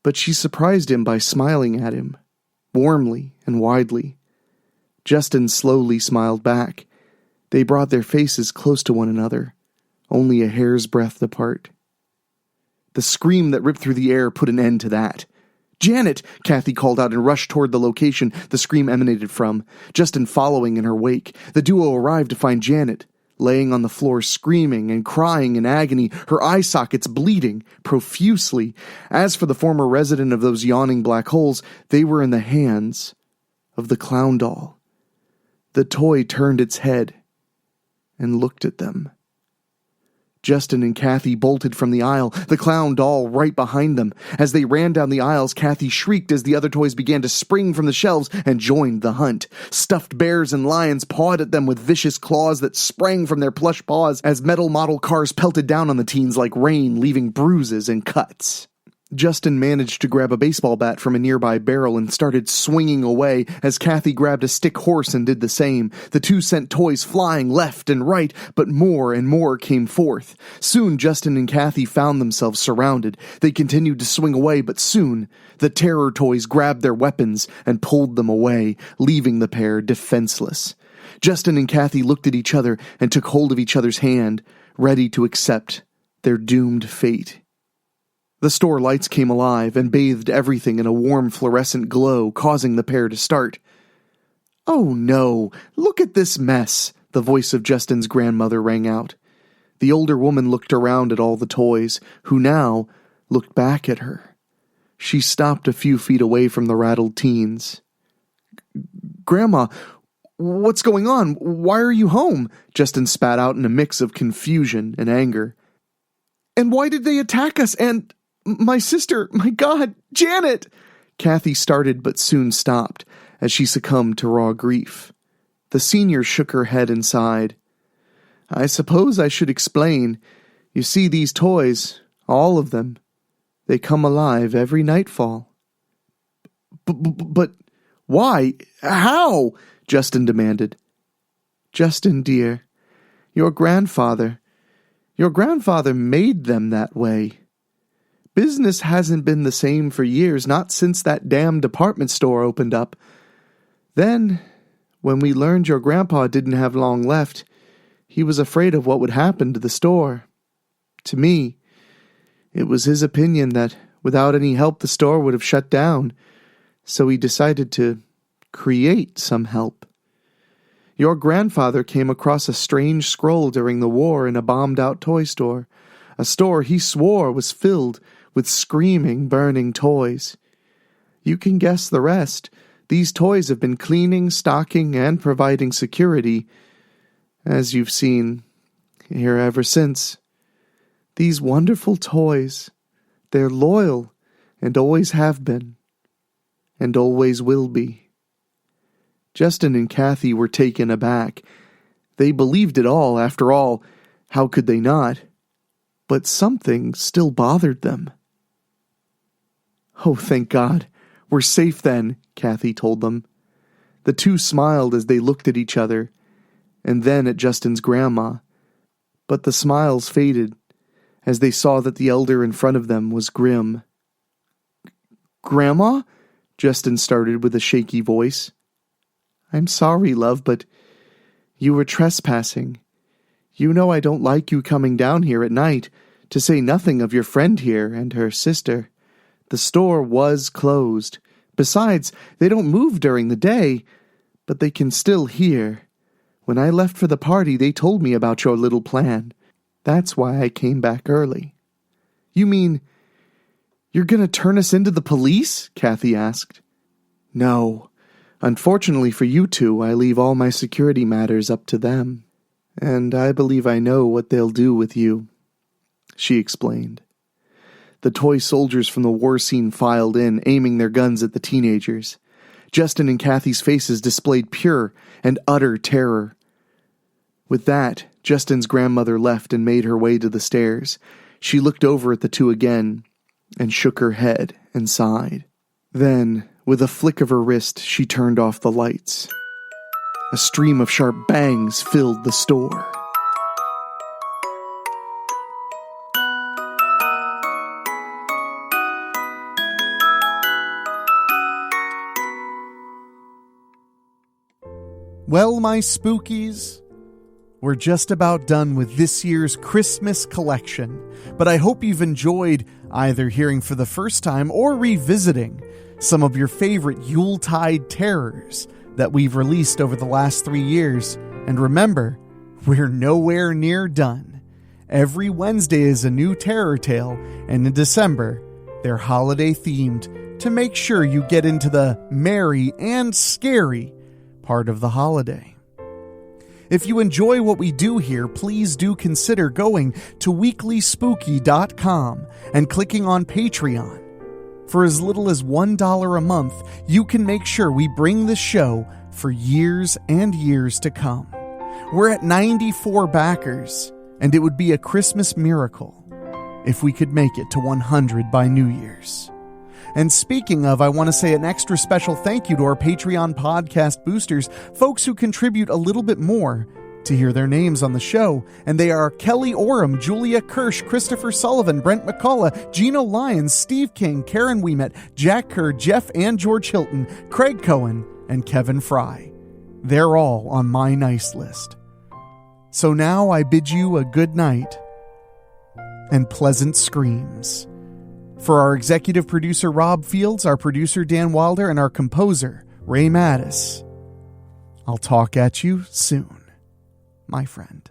But she surprised him by smiling at him, warmly and widely. Justin slowly smiled back. They brought their faces close to one another, only a hair's breadth apart. The scream that ripped through the air put an end to that. "Janet!" Kathy called out and rushed toward the location the scream emanated from, Justin following in her wake. The duo arrived to find Janet, laying on the floor screaming and crying in agony, her eye sockets bleeding profusely. As for the former resident of those yawning black holes, they were in the hands of the clown doll. The toy turned its head and looked at them. Justin and Kathy bolted from the aisle, the clown doll right behind them. As they ran down the aisles, Kathy shrieked as the other toys began to spring from the shelves and joined the hunt. Stuffed bears and lions pawed at them with vicious claws that sprang from their plush paws as metal model cars pelted down on the teens like rain, leaving bruises and cuts. Justin managed to grab a baseball bat from a nearby barrel and started swinging away as Kathy grabbed a stick horse and did the same. The two sent toys flying left and right, but more and more came forth. Soon Justin and Kathy found themselves surrounded. They continued to swing away, but soon the terror toys grabbed their weapons and pulled them away, leaving the pair defenseless. Justin and Kathy looked at each other and took hold of each other's hand, ready to accept their doomed fate. The store lights came alive and bathed everything in a warm fluorescent glow, causing the pair to start. "Oh no, look at this mess," the voice of Justin's grandmother rang out. The older woman looked around at all the toys, who now looked back at her. She stopped a few feet away from the rattled teens. "Grandma, what's going on? Why are you home?" Justin spat out in a mix of confusion and anger. "And why did they attack us? And my sister, my God, Janet!" Kathy started but soon stopped as she succumbed to raw grief. The senior shook her head and sighed. "I suppose I should explain. You see, these toys, all of them, they come alive every nightfall." But why? How?" Justin demanded. "Justin, dear, your grandfather made them that way. Business hasn't been the same for years, not since that damn department store opened up. Then, when we learned your grandpa didn't have long left, he was afraid of what would happen to the store. To me, it was his opinion that without any help the store would have shut down, so he decided to create some help. Your grandfather came across a strange scroll during the war in a bombed-out toy store, a store he swore was filled with screaming, burning toys. You can guess the rest. These toys have been cleaning, stocking, and providing security, as you've seen, here ever since. These wonderful toys, they're loyal and always have been, and always will be." Justin and Kathy were taken aback. They believed it all, after all. How could they not? But something still bothered them. "Oh, thank God. We're safe then," Kathy told them. The two smiled as they looked at each other, and then at Justin's grandma. But the smiles faded as they saw that the elder in front of them was grim. "Grandma?" Justin started with a shaky voice. "I'm sorry, love, but you were trespassing. You know I don't like you coming down here at night, to say nothing of your friend here and her sister. The store was closed. Besides, they don't move during the day, but they can still hear. When I left for the party, they told me about your little plan. That's why I came back early." "You mean you're going to turn us into the police?" Kathy asked. "No. Unfortunately for you two, I leave all my security matters up to them. And I believe I know what they'll do with you," she explained. The toy soldiers from the war scene filed in, aiming their guns at the teenagers. Justin and Kathy's faces displayed pure and utter terror. With that, Justin's grandmother left and made her way to the stairs. She looked over at the two again and shook her head and sighed. Then, with a flick of her wrist, she turned off the lights. A stream of sharp bangs filled the store. Well, my spookies, we're just about done with this year's Christmas collection, but I hope you've enjoyed either hearing for the first time or revisiting some of your favorite Yuletide terrors that we've released over the last 3 years. And remember, we're nowhere near done. Every Wednesday is a new terror tale, and in December, they're holiday themed to make sure you get into the merry and scary part of the holiday. If you enjoy what we do here, please do consider going to WeeklySpooky.com and clicking on Patreon. For as little as $1 a month, you can make sure we bring this show for years and years to come. We're at 94 backers, and it would be a Christmas miracle if we could make it to 100 by New Year's. And speaking of, I want to say an extra special thank you to our Patreon podcast boosters, folks who contribute a little bit more to hear their names on the show. And they are Kelly Oram, Julia Kirsch, Christopher Sullivan, Brent McCullough, Gino Lyons, Steve King, Karen Wiemet, Jack Kerr, Jeff and George Hilton, Craig Cohen, and Kevin Fry. They're all on my nice list. So now I bid you a good night and pleasant screams. For our executive producer, Rob Fields, our producer, Dan Wilder, and our composer, Ray Mattis, I'll talk at you soon, my friend.